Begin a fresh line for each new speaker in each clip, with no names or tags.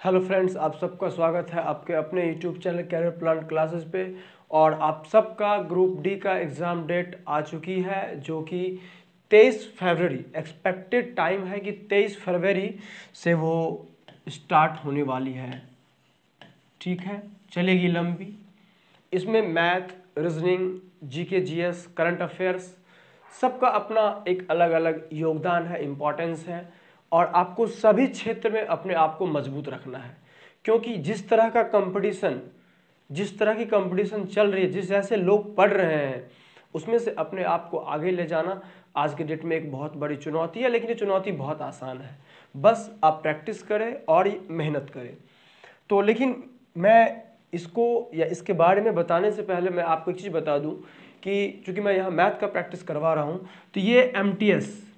Hello friends, आप सबका स्वागत है आपके अपने YouTube channel career plan classes पे। और आप सबका ग्रुप डी का एग्ज़ाम डेट आ चुकी है जो कि 23 फरवरी एक्सपेक्टेड टाइम है कि 23 फरवरी से वो स्टार्ट होने वाली है। ठीक है, चलेगी लंबी। इसमें math, reasoning, GK, GS, current affairs सबका अपना एक अलग अलग योगदान है, इम्पोर्टेंस है। और आपको सभी क्षेत्र में अपने आप को मजबूत रखना है, क्योंकि जिस तरह की कंपटीशन चल रही है, जिस जैसे लोग पढ़ रहे हैं, उसमें से अपने आप को आगे ले जाना आज के डेट में एक बहुत बड़ी चुनौती है। लेकिन ये चुनौती बहुत आसान है, बस आप प्रैक्टिस करें और मेहनत करें। तो लेकिन मैं इसको या इसके बारे में बताने से पहले मैं आपको एक चीज़ बता दूं कि चूंकि मैं यहाँ मैथ का प्रैक्टिस करवा रहा हूँ, तो ये एमटीएस,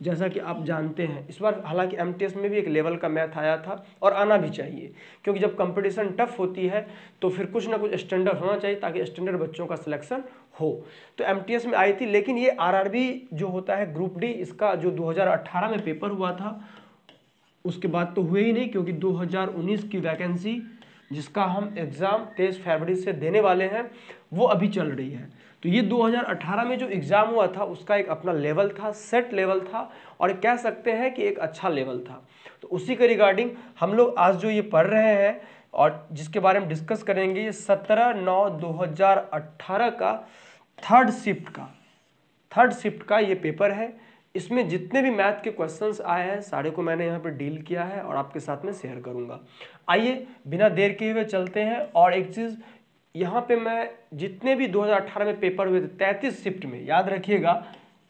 जैसा कि आप जानते हैं, इस बार हालांकि एमटीएस में भी एक लेवल का मैथ आया था और आना भी चाहिए, क्योंकि जब कंपटीशन टफ होती है तो फिर कुछ ना कुछ स्टैंडर्ड होना चाहिए ताकि स्टैंडर्ड बच्चों का सिलेक्शन हो। तो एमटीएस में आई थी, लेकिन ये आरआरबी जो होता है ग्रुप डी, इसका जो 2018 में पेपर हुआ था उसके बाद तो हुए ही नहीं, क्योंकि 2019 की वैकेंसी जिसका हम एग्ज़ाम 23 फरवरी से देने वाले हैं वो अभी चल रही है। तो ये 2018 में जो एग्ज़ाम हुआ था उसका एक अपना लेवल था, सेट लेवल था, और कह सकते हैं कि एक अच्छा लेवल था। तो उसी के रिगार्डिंग हम लोग आज जो ये पढ़ रहे हैं और जिसके बारे में डिस्कस करेंगे, ये 17/9/2018 का थर्ड शिफ्ट का ये पेपर है। इसमें जितने भी मैथ के क्वेश्चंस आए हैं सारे को मैंने यहाँ पर डील किया है और आपके साथ में शेयर करूँगा। आइए बिना देर किए हुए चलते हैं। और एक चीज़ यहाँ पे मैं जितने भी 2018 में पेपर हुए थे 33 शिफ्ट में, याद रखिएगा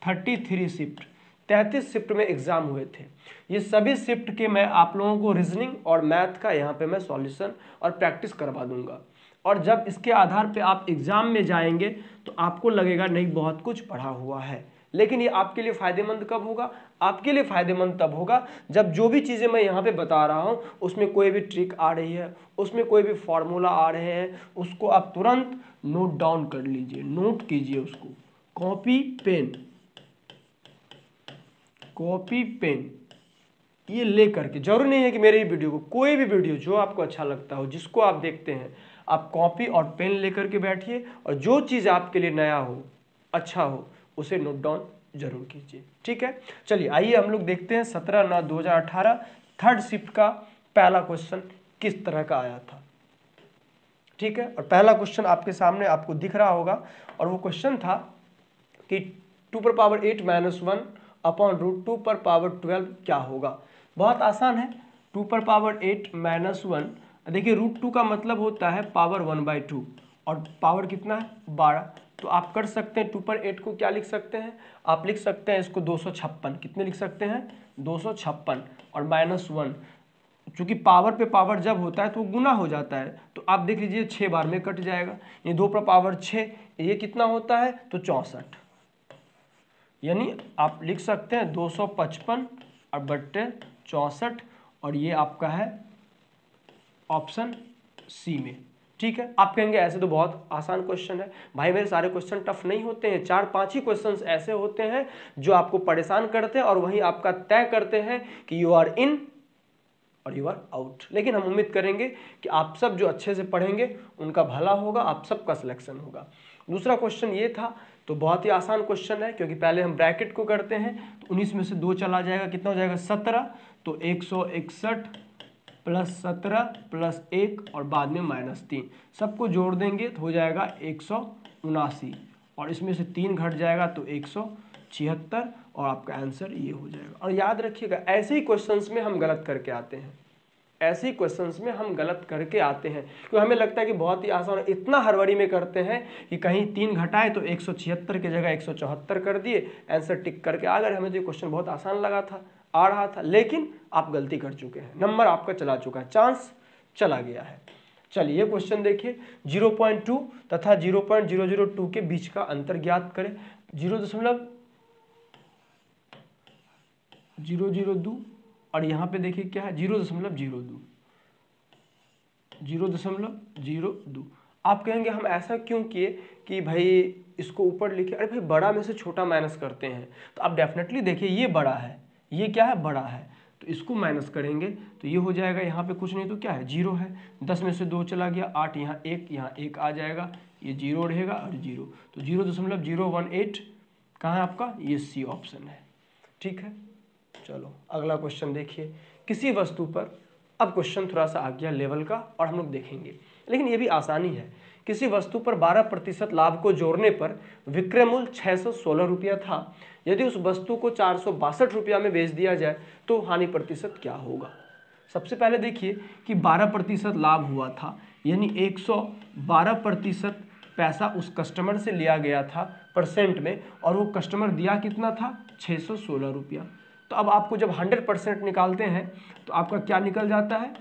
33 शिफ्ट, 33 शिफ्ट में एग्जाम हुए थे। ये सभी शिफ्ट के मैं आप लोगों को रीजनिंग और मैथ का यहाँ पे मैं सॉल्यूशन और प्रैक्टिस करवा दूंगा। और जब इसके आधार पे आप एग्जाम में जाएंगे तो आपको लगेगा नहीं बहुत कुछ पढ़ा हुआ है। लेकिन ये आपके लिए फायदेमंद कब होगा? आपके लिए फायदेमंद तब होगा जब जो भी चीज़ें मैं यहाँ पे बता रहा हूँ उसमें कोई भी ट्रिक आ रही है, उसमें कोई भी फॉर्मूला आ रहे हैं, उसको आप तुरंत नोट डाउन कर लीजिए, नोट कीजिए उसको, कॉपी पेन ये ले करके। जरूरी नहीं है कि मेरे ही वीडियो को, कोई भी वीडियो जो आपको अच्छा लगता हो, जिसको आप देखते हैं, आप कॉपी और पेन लेकर के बैठिए और जो चीज़ आपके लिए नया हो, अच्छा हो, उसे नोट डाउन जरूर कीजिए। ठीक है, चलिए आइए हम लोग देखते हैं 17/9/2018 थर्ड शिफ्ट का पहला क्वेश्चन किस तरह का आया था। ठीक है, और पहला क्वेश्चन आपके सामने आपको दिख रहा होगा और वो क्वेश्चन था कि 2⁻8 - 1 अपॉन √2⁻12 क्या होगा। बहुत आसान है, 2⁻8 - 1, देखिए √2 का मतलब होता है पावर 1/2 और पावर कितना है 12। तो आप कर सकते हैं 2/8 को क्या लिख सकते हैं, आप लिख सकते हैं इसको 256। कितने लिख सकते हैं 256, और -1 चूंकि पावर पे पावर जब होता है तो गुना हो जाता है, तो आप देख लीजिए 6 बार में कट जाएगा। ये 2⁻6 ये कितना होता है तो 64, यानी आप लिख सकते हैं 255 और बट्टे 64, और ये आपका है ऑप्शन सी में। ठीक है, आप कहेंगे ऐसे तो बहुत आसान क्वेश्चन है। भाई मेरे सारे क्वेश्चन टफ नहीं होते हैं, 4-5 ही क्वेश्चन ऐसे होते हैं जो आपको परेशान करते हैं और वहीं आपका तय करते हैं कि यू आर इन और यू आर आउट। लेकिन हम उम्मीद करेंगे कि आप सब जो अच्छे से पढ़ेंगे उनका भला होगा, आप सबका सिलेक्शन होगा। दूसरा क्वेश्चन ये था, तो बहुत ही आसान क्वेश्चन है, क्योंकि पहले हम ब्रैकेट को करते हैं तो 19 में से 2 चला जाएगा, कितना हो जाएगा 17, तो 161 + 17 + 1 और बाद में -3, सबको जोड़ देंगे तो हो जाएगा 179, और इसमें से 3 घट जाएगा तो 176, और आपका आंसर ये हो जाएगा। और याद रखिएगा ऐसे ही क्वेश्चंस में हम गलत करके आते हैं, ऐसे ही क्वेश्चंस में हम गलत करके आते हैं, क्योंकि हमें लगता है कि बहुत ही आसान, इतना हड़बड़ी में करते हैं कि कहीं 3 घटाए तो 176 की जगह 174 कर दिए, आंसर टिक करके आ गए। हमें तो ये क्वेश्चन बहुत आसान लगा था, आ रहा था, लेकिन आप गलती कर चुके हैं, नंबर आपका चला चुका है, चांस चला गया है। चलिए ये क्वेश्चन देखिए, 0.2 तथा 0.002 के बीच का अंतर ज्ञात करें। 0.002 और यहाँ पे देखिए क्या है 0.02। आप कहेंगे हम ऐसा क्यों किए कि भाई इसको ऊपर लिखे, अरे भाई बड़ा में से छोटा माइनस करते हैं। तो आप डेफिनेटली देखिए ये बड़ा है, ये क्या है बड़ा है, तो इसको माइनस करेंगे तो ये हो जाएगा, यहाँ पे कुछ नहीं तो क्या है, 0 है। 10 में से 2 चला गया, 8, यहाँ 1 आ जाएगा, ये 0 रहेगा और 0, तो 0.018 कहाँ है आपका, ये सी ऑप्शन है। ठीक है, चलो अगला क्वेश्चन देखिए। किसी वस्तु पर, अब क्वेश्चन थोड़ा सा आ गया लेवल का और हम लोग देखेंगे, लेकिन ये भी आसानी है। किसी वस्तु पर 12% लाभ को जोड़ने पर विक्रय मूल्य 616 रुपया था। यदि उस वस्तु को 462 रुपया में बेच दिया जाए तो हानि प्रतिशत क्या होगा। सबसे पहले देखिए कि 12% लाभ हुआ था, यानी 112% पैसा उस कस्टमर से लिया गया था परसेंट में, और वो कस्टमर दिया कितना था, 616 रुपया। तो अब आपको जब 100% निकालते हैं तो आपका क्या निकल जाता है,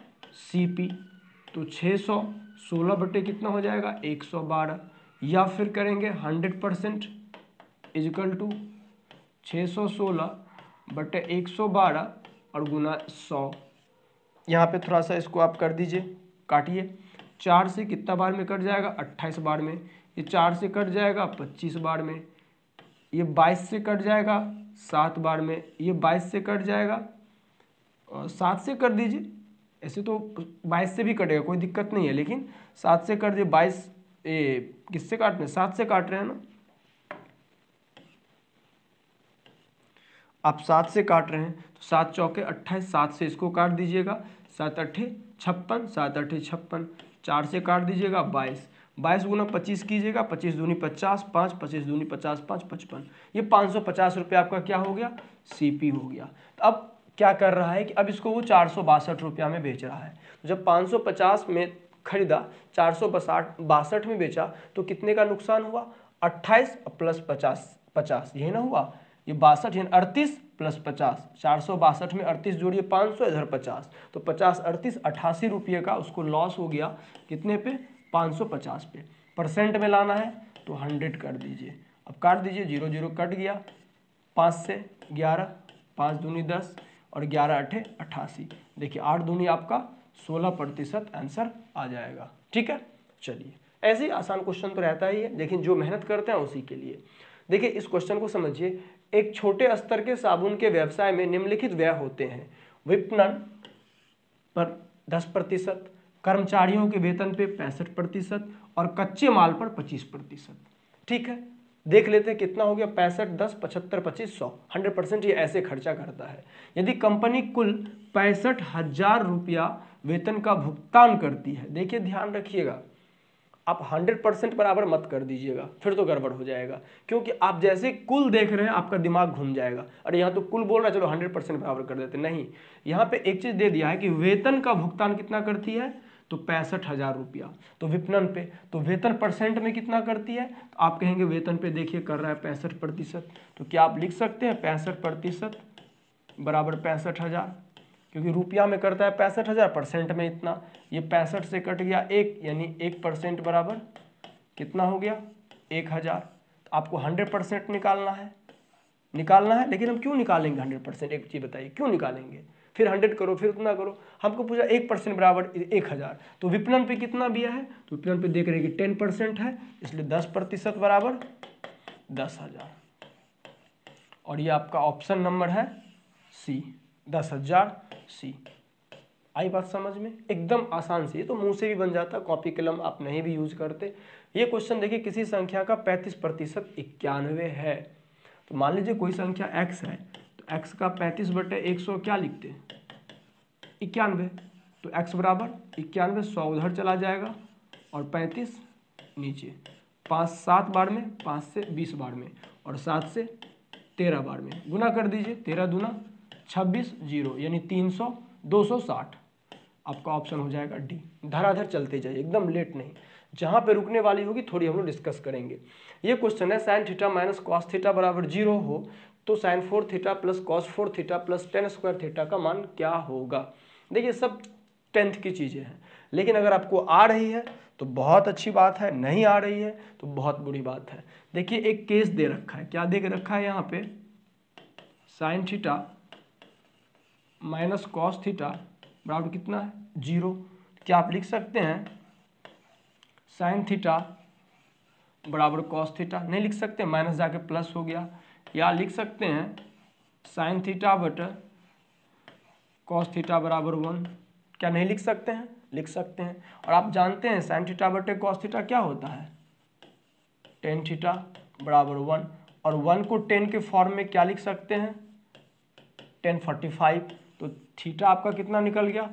CP। तो 616 बटे कितना हो जाएगा, 112, या फिर करेंगे 100% इजकल टू 616 बटे 112 और गुना 100। यहाँ पे थोड़ा सा इसको आप कर दीजिए, काटिए। 4 से कितना बार में कट जाएगा, 28 बार में। ये 4 से कट जाएगा 25 बार में। ये 22 से कट जाएगा 7 बार में। ये 22 से कट जाएगा और 7 से कर दीजिए, ऐसे तो 22 से भी कटेगा, कोई दिक्कत नहीं है, लेकिन 7 से कर दिए। 22 किससे काट रहे हैं, 7 से काट रहे हैं ना, आप 7 से काट रहे हैं तो 7 चौके 28, 7 से इसको काट दीजिएगा, 7 अट्ठे 56, 7 अट्ठे 56, 4 से काट दीजिएगा 22, 22 गुना 25 कीजिएगा, 25 दूनी 50, 5, 25 दूनी 50, 5, 55। ये 550 रुपये आपका क्या हो गया, CP हो गया। तो अब क्या कर रहा है कि अब इसको वो 462 रुपया में बेच रहा है। तो जब 550 में खरीदा, 462 में बेचा, तो कितने का नुकसान हुआ, 28 प्लस 50, यही ना हुआ, ये 62 यानी 38 प्लस 50, 462 में 38 जोड़िए 500, इधर 50, तो 50 38 88 रुपये का उसको लॉस हो गया। कितने पे, 550 पे। परसेंट में लाना है तो 100 कर दीजिए। अब काट दीजिए, 0 0 कट गया, 5 से 11, 5 दूनी 10 और 11 अट्ठे 88। देखिए 8 दूनी आपका 16% आंसर आ जाएगा। ठीक है, चलिए ऐसे ही आसान क्वेश्चन तो रहता ही है, लेकिन जो मेहनत करते हैं उसी के लिए। देखिए इस क्वेश्चन को समझिए। एक छोटे स्तर के साबुन के व्यवसाय में निम्नलिखित व्यय होते हैं। विपणन पर 10%, कर्मचारियों के वेतन पे 65% और कच्चे माल पर 25%। ठीक है, देख लेते हैं कितना हो गया, 65, 10, 75, 25, 100, 100% ये ऐसे खर्चा करता है। यदि कंपनी कुल 65,000 रुपया वेतन का भुगतान करती है, देखिए ध्यान रखिएगा, आप 100% बराबर मत कर दीजिएगा, फिर तो गड़बड़ हो जाएगा, क्योंकि आप जैसे कुल देख रहे हैं आपका दिमाग घूम जाएगा। अरे यहाँ तो कुल बोल रहा है, चलो 100% बराबर कर देते, नहीं, यहाँ पे एक चीज दे दिया है कि वेतन का भुगतान कितना करती है, तो 65,000 रुपया। तो विपणन पे, तो वेतन परसेंट में कितना करती है, तो आप कहेंगे वेतन पे देखिए कर रहा है 65%, तो क्या आप लिख सकते हैं 65% बराबर 65,000, क्योंकि रुपया में करता है 65,000, परसेंट में इतना, ये 65 से कट गया 1, यानी 1% बराबर कितना हो गया, 1,000। तो आपको 100% निकालना है, लेकिन हम क्यों निकालेंगे 100%, एक चीज़ बताइए क्यों निकालेंगे, फिर 100 करो, फिर उतना करो, हमको पूछा 1% बराबर 1,000। तो विपणन पे कितना दिया है, तो विपणन पे देख रहे हैं कि 10% है, इसलिए 10% बराबर 10,000, और ये आपका ऑप्शन नंबर है सी, 10,000 सी। आई बात समझ में, एकदम आसान सी, तो मुंह से भी बन जाता, कॉपी कलम आप नहीं भी यूज करते। ये क्वेश्चन देखिए, किसी संख्या का 35% 91 है। तो मान लीजिए कोई संख्या x है, तो x का 35/100 क्या लिखते हैं, 91। तो x बराबर 91, 100 उधर चला जाएगा और 35 नीचे, 5 7 बार में, 5 से 20 बार में, और 7 से 13 बार में गुना कर दीजिए, 13 दूना 26, 0 यानी 300, 260। आपका ऑप्शन हो जाएगा डी। धराधर चलते जाइए, एकदम लेट नहीं, जहां पे रुकने वाली होगी थोड़ी हम लोग डिस्कस करेंगे। ये क्वेश्चन है, sine theta minus cos theta बराबर 0 हो तो sine 4 theta plus cos 4 theta plus ten square theta का मान क्या होगा। देखिए सब 10th की चीजें हैं, लेकिन अगर आपको आ रही है तो बहुत अच्छी बात है, नहीं आ रही है तो बहुत बुरी बात है। देखिए एक केस दे रखा है, क्या दे के रखा है यहाँ पे, sign theta minus cos theta बराबर कितना है, 0। क्या आप लिख सकते हैं साइन थीटा बराबर कॉस थीटा, नहीं लिख सकते, माइनस जाके प्लस हो गया, या लिख सकते हैं साइन थीटा बटा कॉस थीटा बराबर 1, क्या नहीं लिख सकते हैं? लिख सकते हैं। और आप जानते हैं साइन थीटा बटे कॉस थीटा क्या होता है? टेन थीटा बराबर 1, और 1 को 10 के फॉर्म में क्या लिख सकते हैं? 1045। तो थीटा आपका कितना निकल गया?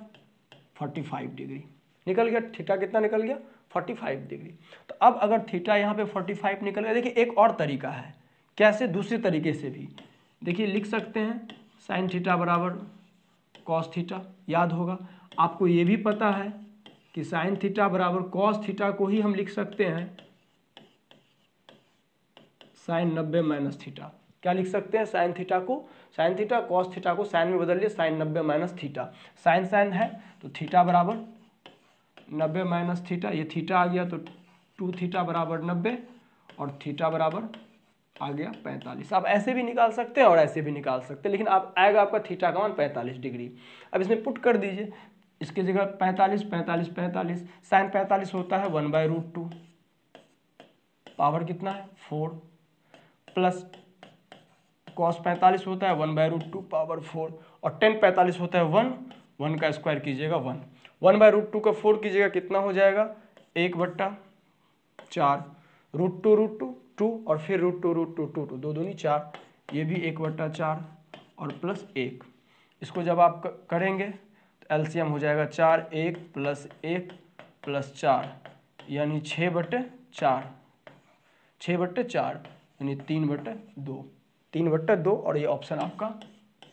45 डिग्री निकल गया। थीटा कितना निकल गया? 45 डिग्री। तो अब अगर थीटा यहाँ पे 45 निकल गया, देखिए एक और तरीका है, कैसे? दूसरे तरीके से भी देखिए लिख सकते हैं साइन थीटा बराबर कॉस थीटा। याद होगा आपको, ये भी पता है कि साइन थीटा बराबर कॉस थीटा को ही हम लिख सकते हैं साइन 90 माइनस थीटा। क्या लिख सकते हैं? साइन थीटा को साइन थीटा, कॉस थीटा को साइन में बदल लिए sine 90 minus theta. Sine sine है तो थीटा बराबर 90 माइनस थीटा, ये थीटा आ गया तो 2 थीटा बराबर 90 और थीटा बराबर आ गया 45। आप ऐसे भी निकाल सकते हैं और ऐसे भी निकाल सकते हैं, लेकिन आप आएगा आपका थीटा का मान 45 डिग्री। अब इसमें पुट कर दीजिए, इसकी जगह 45 45 45, साइन 45 होता है 1/√2, पावर कितना है? 4, प्लस कॉस 45 होता है 1/√2 पावर 4, और टेन 45 होता है 1, 1 का स्क्वायर कीजिएगा 1, 1/√2 का 4 कीजिएगा कितना हो जाएगा? 1/4, √2 2 और फिर √2 2 2 दूनी 4, ये भी 1/4 और प्लस 1। इसको जब आप करेंगे तो एलसीएम हो जाएगा 4, 1 प्लस 1 प्लस 4 यानी 6/4, 6/4 यानी 3/2, 3/2, और ये ऑप्शन आपका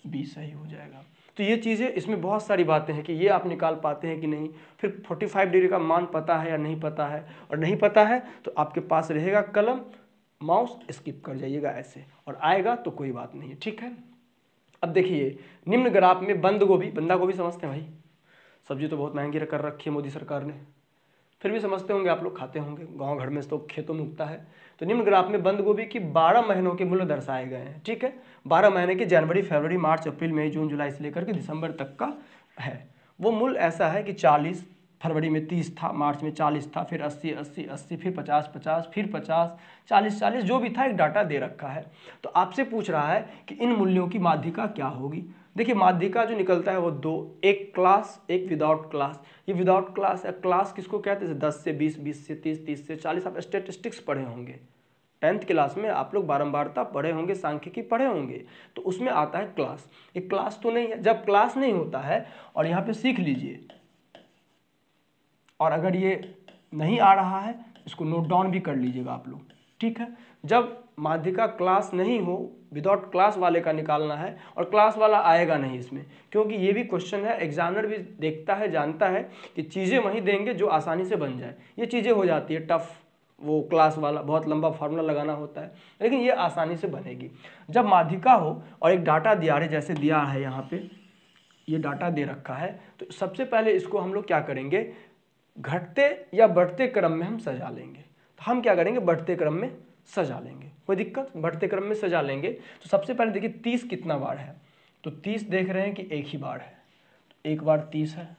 बी सही हो जाएगा। तो ये चीज़ें, इसमें बहुत सारी बातें हैं कि ये आप निकाल पाते हैं कि नहीं, फिर 45 डिग्री का मान पता है या नहीं पता है, और नहीं पता है तो आपके पास रहेगा कलम, माउस स्किप कर जाइएगा ऐसे, और आएगा तो कोई बात नहीं है, ठीक है। अब देखिए निम्न ग्राफ में बंद गोभी, बंदा गोभी समझते हैं भाई, सब्जी तो बहुत महंगी कर रखी है मोदी सरकार ने, फिर भी समझते होंगे आप लोग, खाते होंगे, गांव घर में तो खेतों में उगता है। तो निम्न ग्राफ में बंद गोभी की 12 महीनों के मूल्य दर्शाए गए हैं, ठीक है। 12 महीने के जनवरी, फरवरी, मार्च, अप्रैल, मई, जून, जुलाई से लेकर के दिसंबर तक का है। वो मूल्य ऐसा है कि 40, फरवरी में 30 था, मार्च में 40 था, फिर 80 80 80, फिर 50 50, फिर 50 40 40, जो भी था एक डाटा दे रखा है। तो आपसे पूछ रहा है कि इन मूल्यों की माध्यिका क्या होगी। देखिए माध्यिका जो निकलता है वो दो, एक क्लास, एक विदाउट क्लास। ये विदाउट क्लास या क्लास किसको कहते हैं? 10 से 20, 20 से 30, 30 से 40। आप स्टेटिस्टिक्स पढ़े होंगे 10th क्लास में, आप लोग बारंबारता पढ़े होंगे, सांख्यिकी पढ़े होंगे, तो उसमें आता है क्लास। ये क्लास तो नहीं है। जब क्लास नहीं होता है, और यहाँ पे सीख लीजिए, और अगर ये नहीं आ रहा है इसको नोट डाउन भी कर लीजिएगा आप लोग, ठीक है। जब माध्यिका क्लास नहीं हो, विदाउट क्लास वाले का निकालना है, और क्लास वाला आएगा नहीं इसमें, क्योंकि ये भी क्वेश्चन है, एग्जामिनर भी देखता है, जानता है कि चीज़ें वही देंगे जो आसानी से बन जाए। ये चीज़ें हो जाती है टफ, वो क्लास वाला बहुत लंबा फार्मूला लगाना होता है, लेकिन ये आसानी से बनेगी। जब माध्यिका हो और एक डाटा दिया है, जैसे दिया है यहाँ पे ये डाटा दे रखा है, तो सबसे पहले इसको हम लोग क्या करेंगे, घटते या बढ़ते क्रम में हम सजा लेंगे। तो हम क्या करेंगे, बढ़ते क्रम में सजा लेंगे, कोई दिक्कत, बढ़ते क्रम में सजा लेंगे। तो सबसे पहले देखिए 30 कितना बार है, तो 30 देख रहे हैं कि एक ही बार है, तो एक बार 30 है।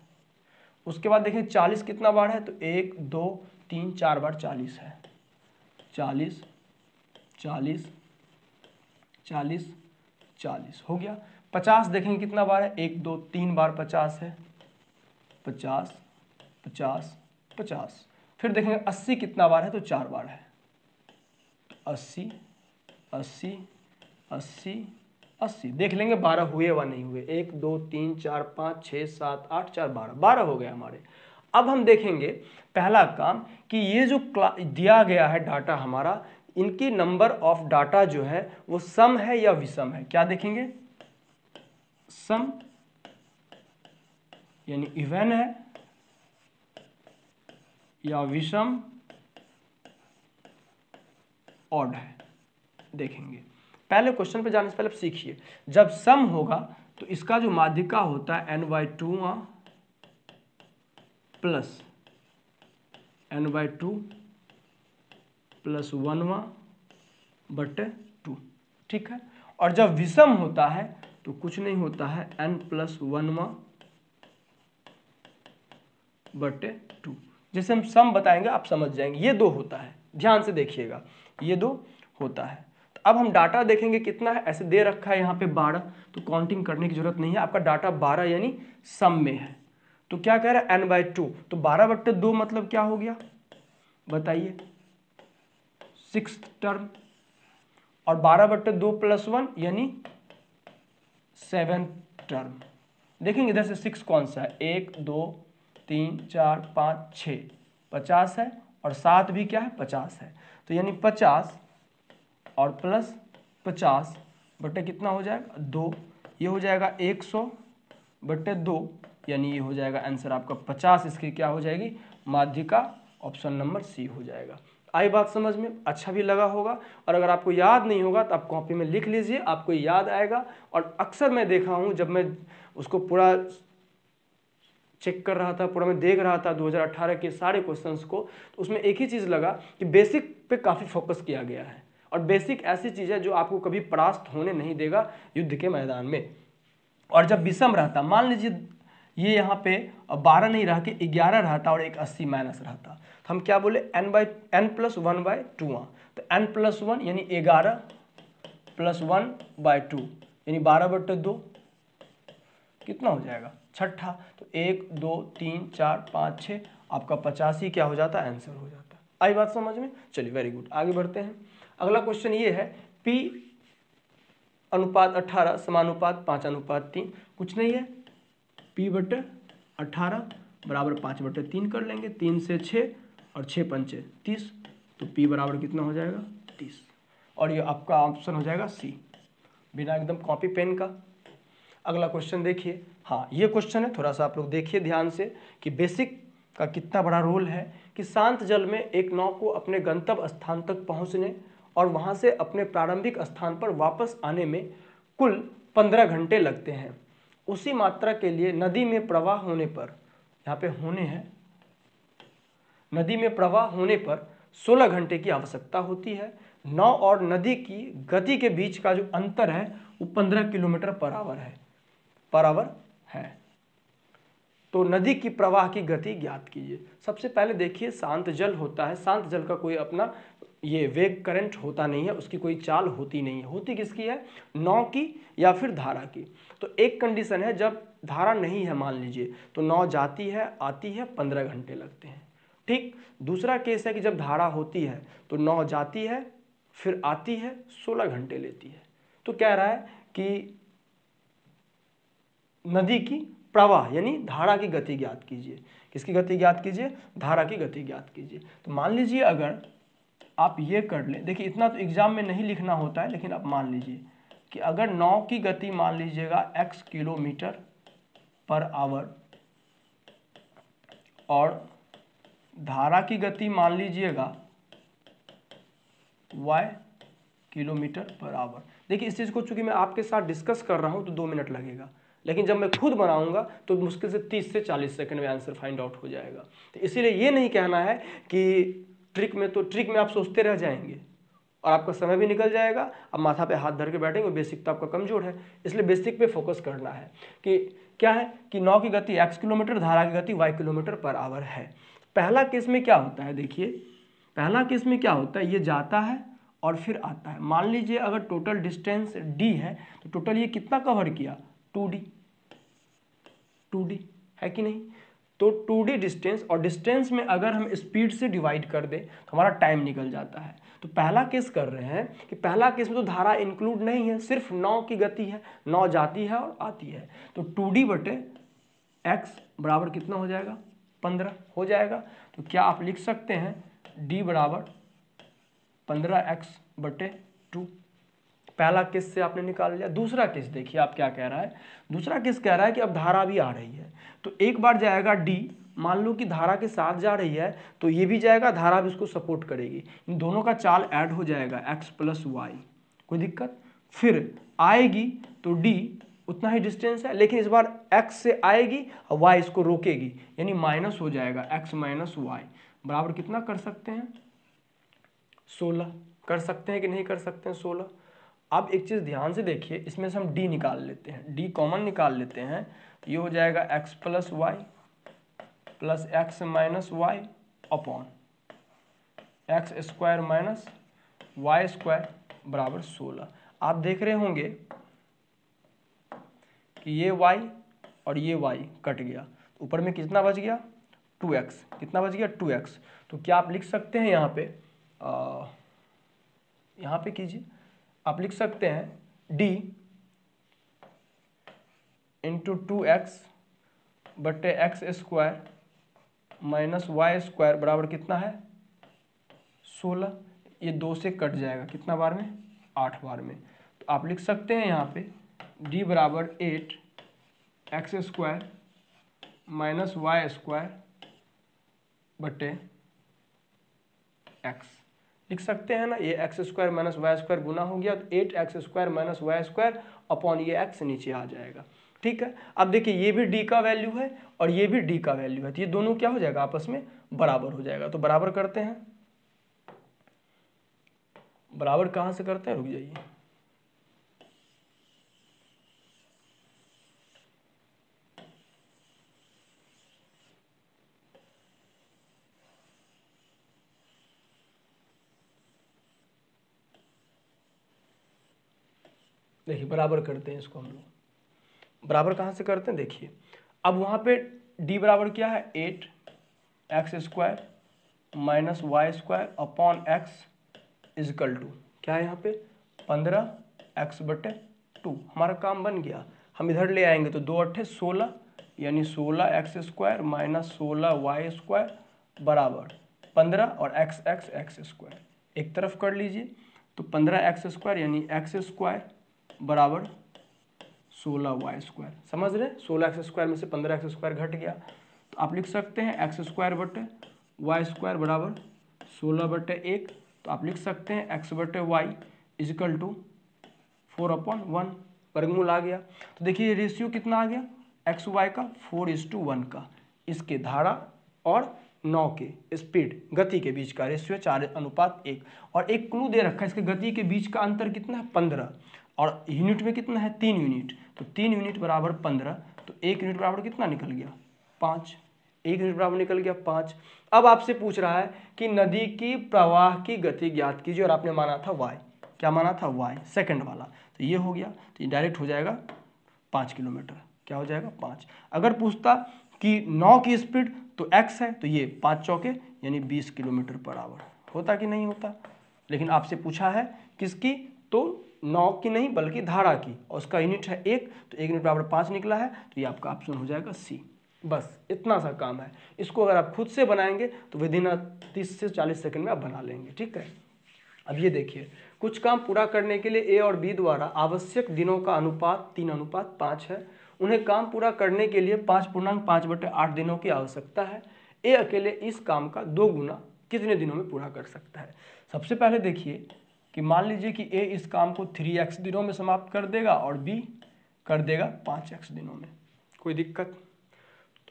उसके बाद देखें 40 कितना बार है, तो 1 2 3 4 बार 40 है, 40 40 40 40 हो गया। 50 देखेंगे कितना बार है, 1 2 3 बार 50 है, 50 50 50। फिर देखेंगे 80 कितना बार है, तो 4 बार है, 80 80 80 80। देख लेंगे 12 हुए व नहीं हुए, 1 2 3 4 5 6 7 8 4 12, 12 हो गए हमारे। अब हम देखेंगे पहला काम कि ये जो दिया गया है डाटा हमारा, इनकी नंबर ऑफ डाटा जो है वो सम है या विषम है। क्या देखेंगे, सम यानी इवन है या विषम ऑड है, देखेंगे। पहले क्वेश्चन पे जाने से पहले सीखिए, जब सम होगा तो इसका जो माध्यिका होता है n/2 प्लस n/2 प्लस 1/2, ठीक है। और जब विषम होता है तो कुछ नहीं होता है, n+1/2। जैसे हम सम बताएंगे आप समझ जाएंगे, ये दो होता है, ध्यान से देखिएगा, ये दो होता है। तो अब हम डाटा देखेंगे कितना है, ऐसे दे रखा है यहाँ पे 12, तो काउंटिंग करने की जरूरत नहीं है, आपका डाटा 12 यानी सम में है। तो क्या कह रहा है n/2, तो 12/2 मतलब क्या हो गया बताइए, 6 टर्म, और 12/2 + 1 यानी 7 टर्म। देखेंगे इधर से 6 कौन सा है, 1 2 3 4 5 6, 50 है, और 7 भी क्या है 50 है, तो यानी 50 और प्लस 50 बटे कितना हो जाएगा 2, ये हो जाएगा 100/2, यानी ये हो जाएगा आंसर आपका 50, इसकी क्या हो जाएगी माध्यिका, ऑप्शन नंबर सी हो जाएगा। आई बात समझ में, अच्छा भी लगा होगा, और अगर आपको याद नहीं होगा तो आप कॉपी में लिख लीजिए, आपको याद आएगा। और अक्सर मैं देखा हूँ, जब मैं उसको पूरा चेक कर रहा था, पूरा मैं देख रहा था 2018 के सारे क्वेश्चंस को, तो उसमें एक ही चीज़ लगा कि बेसिक पे काफ़ी फोकस किया गया है, और बेसिक ऐसी चीज़ है जो आपको कभी परास्त होने नहीं देगा युद्ध के मैदान में। और जब विषम रहता, मान लीजिए ये यहाँ पे 12 नहीं रह के 11 रहता और एक 80 माइनस रहता, तो हम क्या बोले n+1/2, तो n+1 यानी 11 + 1/2 यानी 12/2 कितना हो जाएगा छठा, तो 1 2 3 4 5 6, आपका 85 क्या हो जाता है आंसर हो जाता है। आई बात समझ में, चलिए वेरी गुड, आगे बढ़ते हैं। अगला क्वेश्चन ये है P/18 समानुपात 5/3, कुछ नहीं है, P/18 बराबर 5/3 कर लेंगे, 3 से 6 और 6 पंचे 30, तो P बराबर कितना हो जाएगा 30, और ये आपका ऑप्शन हो जाएगा सी, बिना एकदम कॉपी पेन का। अगला क्वेश्चन देखिए, हाँ ये क्वेश्चन है, थोड़ा सा आप लोग देखिए ध्यान से कि बेसिक का कितना बड़ा रोल है कि शांत जल में एक नाव को अपने गंतव्य स्थान तक पहुंचने और वहां से अपने प्रारंभिक स्थान पर वापस आने में कुल 15 घंटे लगते हैं। उसी मात्रा के लिए नदी में प्रवाह होने पर, यहाँ पे होने हैं, नदी में प्रवाह होने पर 16 घंटे की आवश्यकता होती है। नाव और नदी की गति के बीच का जो अंतर है वो 15 किलोमीटर पर आवर है। तो नदी की प्रवाह की गति ज्ञात कीजिए। सबसे पहले देखिए शांत जल होता है, शांत जल का कोई अपना ये वेग करंट होता नहीं है, उसकी कोई चाल होती नहीं है, होती किसकी है, नाव की या फिर धारा की। तो एक कंडीशन है जब धारा नहीं है मान लीजिए, तो नाव जाती है आती है 15 घंटे लगते हैं, ठीक। दूसरा केस है कि जब धारा होती है तो नाव जाती है फिर आती है 16 घंटे लेती है। तो कह रहा है कि नदी की प्रवाह यानी धारा की गति ज्ञात कीजिए। किसकी गति ज्ञात कीजिए, धारा की गति ज्ञात कीजिए। तो मान लीजिए अगर आप ये कर ले, देखिए इतना तो एग्जाम में नहीं लिखना होता है, लेकिन आप मान लीजिए कि अगर नाव की गति मान लीजिएगा x किलोमीटर पर आवर और धारा की गति मान लीजिएगा y किलोमीटर पर आवर। देखिए इस चीज़ को चूंकि मैं आपके साथ डिस्कस कर रहा हूं तो 2 मिनट लगेगा, लेकिन जब मैं खुद बनाऊंगा तो मुश्किल से 30 से 40 सेकंड में आंसर फाइंड आउट हो जाएगा। तो इसीलिए ये नहीं कहना है कि ट्रिक में आप सोचते रह जाएंगे और आपका समय भी निकल जाएगा, अब माथा पे हाथ धर के बैठेंगे, बेसिक तो आपका कमजोर है। इसलिए बेसिक पे फोकस करना है कि क्या है कि नाव की गति x किलोमीटर, धारा की गति y किलोमीटर पर आवर है। पहला केस में क्या होता है, देखिए पहला केस में क्या होता है, ये जाता है और फिर आता है। मान लीजिए अगर टोटल डिस्टेंस d है तो टोटल ये कितना कवर किया 2d है कि नहीं। तो 2d डिस्टेंस, और डिस्टेंस में अगर हम स्पीड से डिवाइड कर दें तो हमारा टाइम निकल जाता है। तो पहला केस कर रहे हैं कि पहला केस में तो धारा इंक्लूड नहीं है, सिर्फ नाव की गति है, नाव जाती है और आती है। तो 2d/x बराबर कितना हो जाएगा 15 हो जाएगा। तो क्या आप लिख सकते हैं d बराबर 15x/2। पहला केस से आपने निकाल लिया। दूसरा केस देखिए आप क्या कह रहा है, दूसरा केस कह रहा है कि अब धारा भी आ रही है, तो एक बार जाएगा d, मान लो कि धारा के साथ जा रही है तो ये भी जाएगा, धारा भी इसको सपोर्ट करेगी, इन दोनों का चाल ऐड हो जाएगा x + y, कोई दिक्कत। फिर आएगी तो d उतना ही डिस्टेंस है, लेकिन इस बार x से आएगी और y इसको रोकेगी, यानी माइनस हो जाएगा x - y बराबर कितना कर सकते हैं 16। कर सकते हैं कि नहीं कर सकते हैं 16। अब एक चीज़ ध्यान से देखिए, इसमें से हम d निकाल लेते हैं, d कॉमन निकाल लेते हैं, तो ये हो जाएगा x + y plus x - y upon x² - y² बराबर 16। आप देख रहे होंगे कि ये y और ये y कट गया, ऊपर में कितना बच गया 2x, कितना बच गया 2x। तो क्या आप लिख सकते हैं यहाँ पे कीजिए, आप लिख सकते हैं d इंटू 2x बटे x square minus y square बराबर कितना है 16। ये 2 से कट जाएगा कितना बार में 8 बार में। तो आप लिख सकते हैं यहाँ पे d बराबर 8 x square minus y square बटे x लिख सकते हैं ना। ये x square minus y square गुना हो गया तो 8 x square minus y square upon ये x नीचे आ जाएगा। ठीक है, अब देखिए ये भी d का वैल्यू है और ये भी d का वैल्यू है, तो ये दोनों क्या हो जाएगा आपस में बराबर हो जाएगा। तो बराबर करते हैं, बराबर कहाँ से करते हैं, रुक जाइए। देखिए बराबर करते हैं इसको हम लोग, बराबर कहाँ से करते हैं देखिए। अब वहाँ पे d बराबर क्या है 8 x square minus y square upon x equal to क्या है यहाँ पे 15 x बटे 2। हमारा काम बन गया। हम इधर ले आएंगे तो 2 8 16 यानी 16 x square minus 16 y square बराबर 15 और x स्क्वायर एक तरफ कर लीजिए। तो 15 एक्स स्क्वायर यानी एक्स स्क्वायर बराबर 16 वाई स्क्वायर। समझ रहे, 16 एक्स स्क्वायर में से 15 एक्स स्क्वायर घट गया तो आप लिख सकते हैं एक्स स्क्वायर बटे वाई स्क्वायर बराबर 16 बटे 1। तो आप लिख सकते हैं x बटे वाई इजिकल टू 4/1 वर्गमूल आ गया। तो देखिए ये रेशियो कितना आ गया एक्स वाई का 4:1 का, इसके धारा और 9 के स्पीड गति के बीच का रेशियो 4:1। और एक क्लू दे रखा है, इसके गति के बीच का अंतर कितना है 15 और यूनिट में कितना है 3 यूनिट। तो 3 यूनिट बराबर 15, तो 1 यूनिट बराबर कितना निकल गया 5, 1 यूनिट बराबर निकल गया 5। अब आपसे पूछ रहा है कि नदी की प्रवाह की गति ज्ञात कीजिए और आपने माना था y, क्या माना था y सेकंड वाला, तो ये हो गया। तो ये डायरेक्ट हो जाएगा 5 किलोमीटर, क्या हो जाएगा 5। अगर पूछता कि 9 की स्पीड तो x है तो ये 5 चौके यानी 20 किलोमीटर पर आवर, होता कि नहीं होता। लेकिन आपसे पूछा है किसकी, तो 9 की नहीं बल्कि धारा की, और उसका यूनिट है 1, तो 1 यूनिट बराबर 5 निकला है, तो ये आपका ऑप्शन हो जाएगा सी। बस इतना सा काम है। इसको अगर आप खुद से बनाएंगे तो विदिन 30 से 40 सेकंड में आप बना लेंगे। ठीक है, अब ये देखिए कुछ काम पूरा करने के लिए ए और बी द्वारा आवश्यक दिनों का अनुपात 3:5 है। उन्हें काम पूरा करने के लिए 5.5/8 दिनों की आवश्यकता है। ए अकेले इस काम का 2 गुना कितने दिनों में पूरा कर सकता है। सबसे पहले देखिए कि मान लीजिए कि ए इस काम को 3x दिनों में समाप्त कर देगा और बी कर देगा 5x दिनों में। कोई दिक्कत,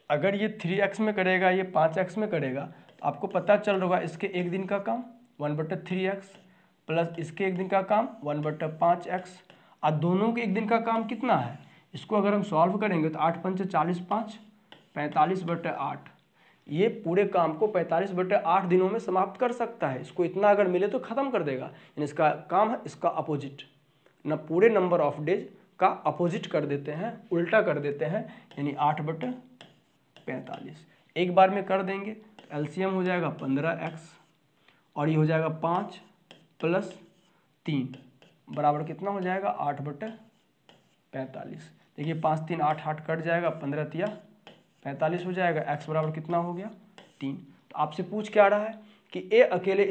अगर ये 3x में करेगा ये 5x में करेगा तो आपको पता चल रहा होगा इसके एक दिन का काम 1/3x प्लस इसके एक दिन का काम 1/5x, और दोनों के एक दिन का काम कितना है। इसको अगर हम सॉल्व करेंगे तो 8 पंचे 40 5 45/8, ये पूरे काम को 45/8 दिनों में समाप्त कर सकता है। इसको इतना अगर मिले तो ख़त्म कर देगा, यानी इसका काम है इसका अपोजिट, ना पूरे नंबर ऑफ डेज का अपोजिट कर देते हैं, उल्टा कर देते हैं, यानी 8/45 एक बार में कर देंगे तो एलसीएम हो जाएगा 15x और ये हो जाएगा 5 + 3 बराबर कितना हो जाएगा 8/45। देखिए 5 3 8 8 कट जाएगा, 15 तिया 45 हो जाएगा, x बराबर कितना हो गया 3। तो आपसे पूछ क्या रहा है कि ए अकेले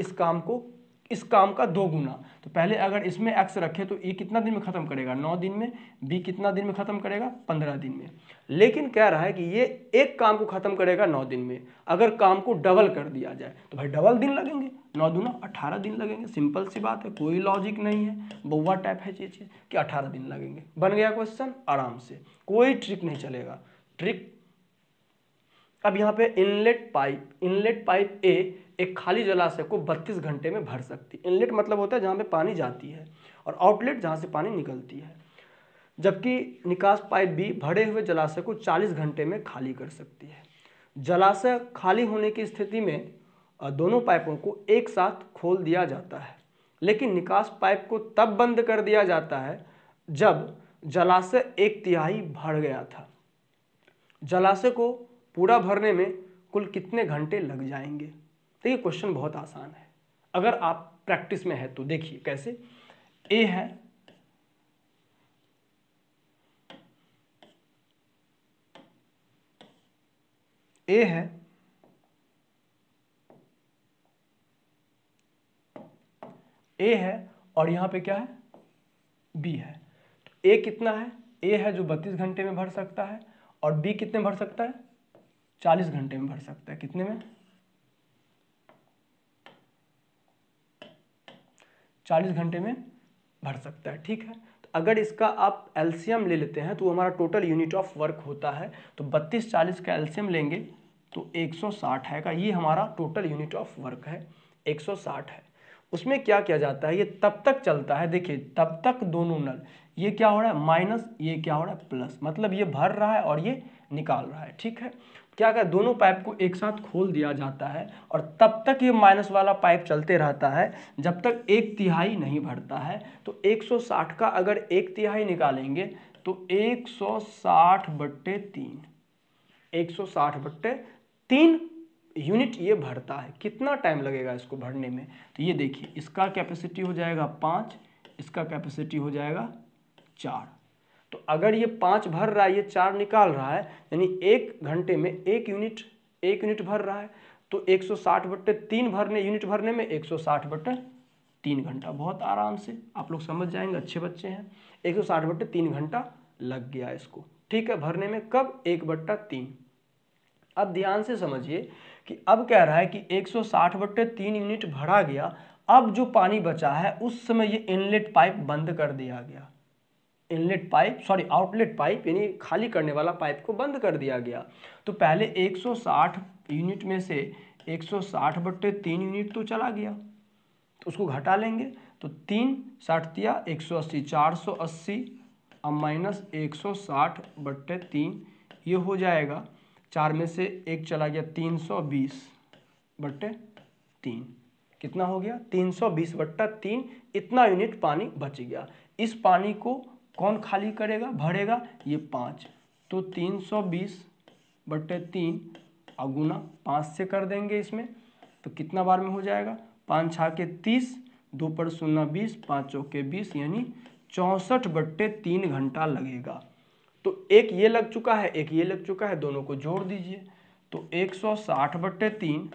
इस काम का 2 गुना, तो पहले अगर इसमें x रखे तो ए कितना दिन में खत्म करेगा 9 दिन में, बी कितना दिन में खत्म करेगा 15 दिन में। लेकिन कह रहा है कि ये एक काम को खत्म करेगा 9 दिन में। अगर काम को डबल कर दिया जाए तो भाई डबल दिन लगेंगे, 9 दूना 18 दिन लगेंगे। सिंपल सी बात है, कोई लॉजिक नहीं है, बउआ टाइप है ये चीज कि 18 दिन लगेंगे। बन गया क्वेश्चन आराम से, कोई ट्रिक नहीं चलेगा। ट्रिक अब यहाँ पे इनलेट पाइप ए एक खाली जलाशय को 32 घंटे में भर सकती है। इनलेट मतलब होता है जहाँ पे पानी जाती है, और आउटलेट जहाँ से पानी निकलती है। जबकि निकास पाइप बी भरे हुए जलाशय को 40 घंटे में खाली कर सकती है। जलाशय खाली होने की स्थिति में दोनों पाइपों को एक साथ खोल दिया जाता है। लेकिन निकास पाइप को तब बंद कर दिया जाता है जब जलाशय 1/3 भर गया था। जलाशय को पूरा भरने में कुल कितने घंटे लग जाएंगे? देखिए क्वेश्चन बहुत आसान है, अगर आप प्रैक्टिस में है तो। देखिए कैसे, ए है, ए है, ए है और यहां पे क्या है, बी है। तो ए कितना है, ए है जो 32 घंटे में भर सकता है, और बी कितने में भर सकता है, 40 घंटे में भर सकता है। कितने में, 40 घंटे में भर सकता है। ठीक है, तो अगर इसका आप एलसीएम ले लेते हैं तो हमारा टोटल यूनिट ऑफ वर्क होता है, तो 32-40 का एलसीएम लेंगे तो 160 है का, ये हमारा टोटल यूनिट ऑफ वर्क है, 160 है। उसमें क्या किया जाता है, ये तब तक चलता है, देखिए तब तक दोनों नल, ये क्या हो रहा है माइनस, ये क्या हो रहा है प्लस, मतलब ये भर रहा है और ये निकाल रहा है। ठीक है, क्या कर, दोनों पाइप को एक साथ खोल दिया जाता है और तब तक ये माइनस वाला पाइप चलते रहता है जब तक 1/3 नहीं भरता है। तो 160 का अगर 1/3 निकालेंगे तो 160/3, 160/3 यूनिट ये भरता है। कितना टाइम लगेगा इसको भरने में, तो ये देखिए इसका कैपेसिटी हो जाएगा 5, इसका कैपेसिटी हो जाएगा 4। तो अगर ये 5 भर रहा है, ये 4 निकाल रहा है, यानी 1 घंटे में 1 यूनिट भर रहा है। तो 160/3 यूनिट भरने में 160/3 घंटा, बहुत आराम से आप लोग समझ जाएंगे, अच्छे बच्चे हैं। 160/3 घंटा लग गया इसको, ठीक है, भरने में। कब, 1/3। अब ध्यान से समझिए कि अब कह रहा है कि 160/3 यूनिट भरा गया, अब जो पानी बचा है उस समय ये इनलेट पाइप बंद कर दिया गया, आउटलेट पाइप यानी खाली करने वाला पाइप को बंद कर दिया गया। तो पहले 160 यूनिट में से 160/3 यूनिट तो चला गया, तो उसको घटा लेंगे, तो 3 60 दिया 180, 480 अब माइनस 160/3, ये हो जाएगा 4 में से 1 चला गया 320/3, कितना हो गया 320/3, इतना यूनिट पानी बच गया। इस पानी को कौन खाली करेगा, भरेगा, ये 5। तो 320/3 अगुना 5 से कर देंगे इसमें, तो कितना बार में हो जाएगा, 5 छा के 30, 2 पर 0 20, 5 चौके 20, यानी 64/3 घंटा लगेगा। तो एक ये लग चुका है, एक ये लग चुका है, दोनों को जोड़ दीजिए, तो 160/3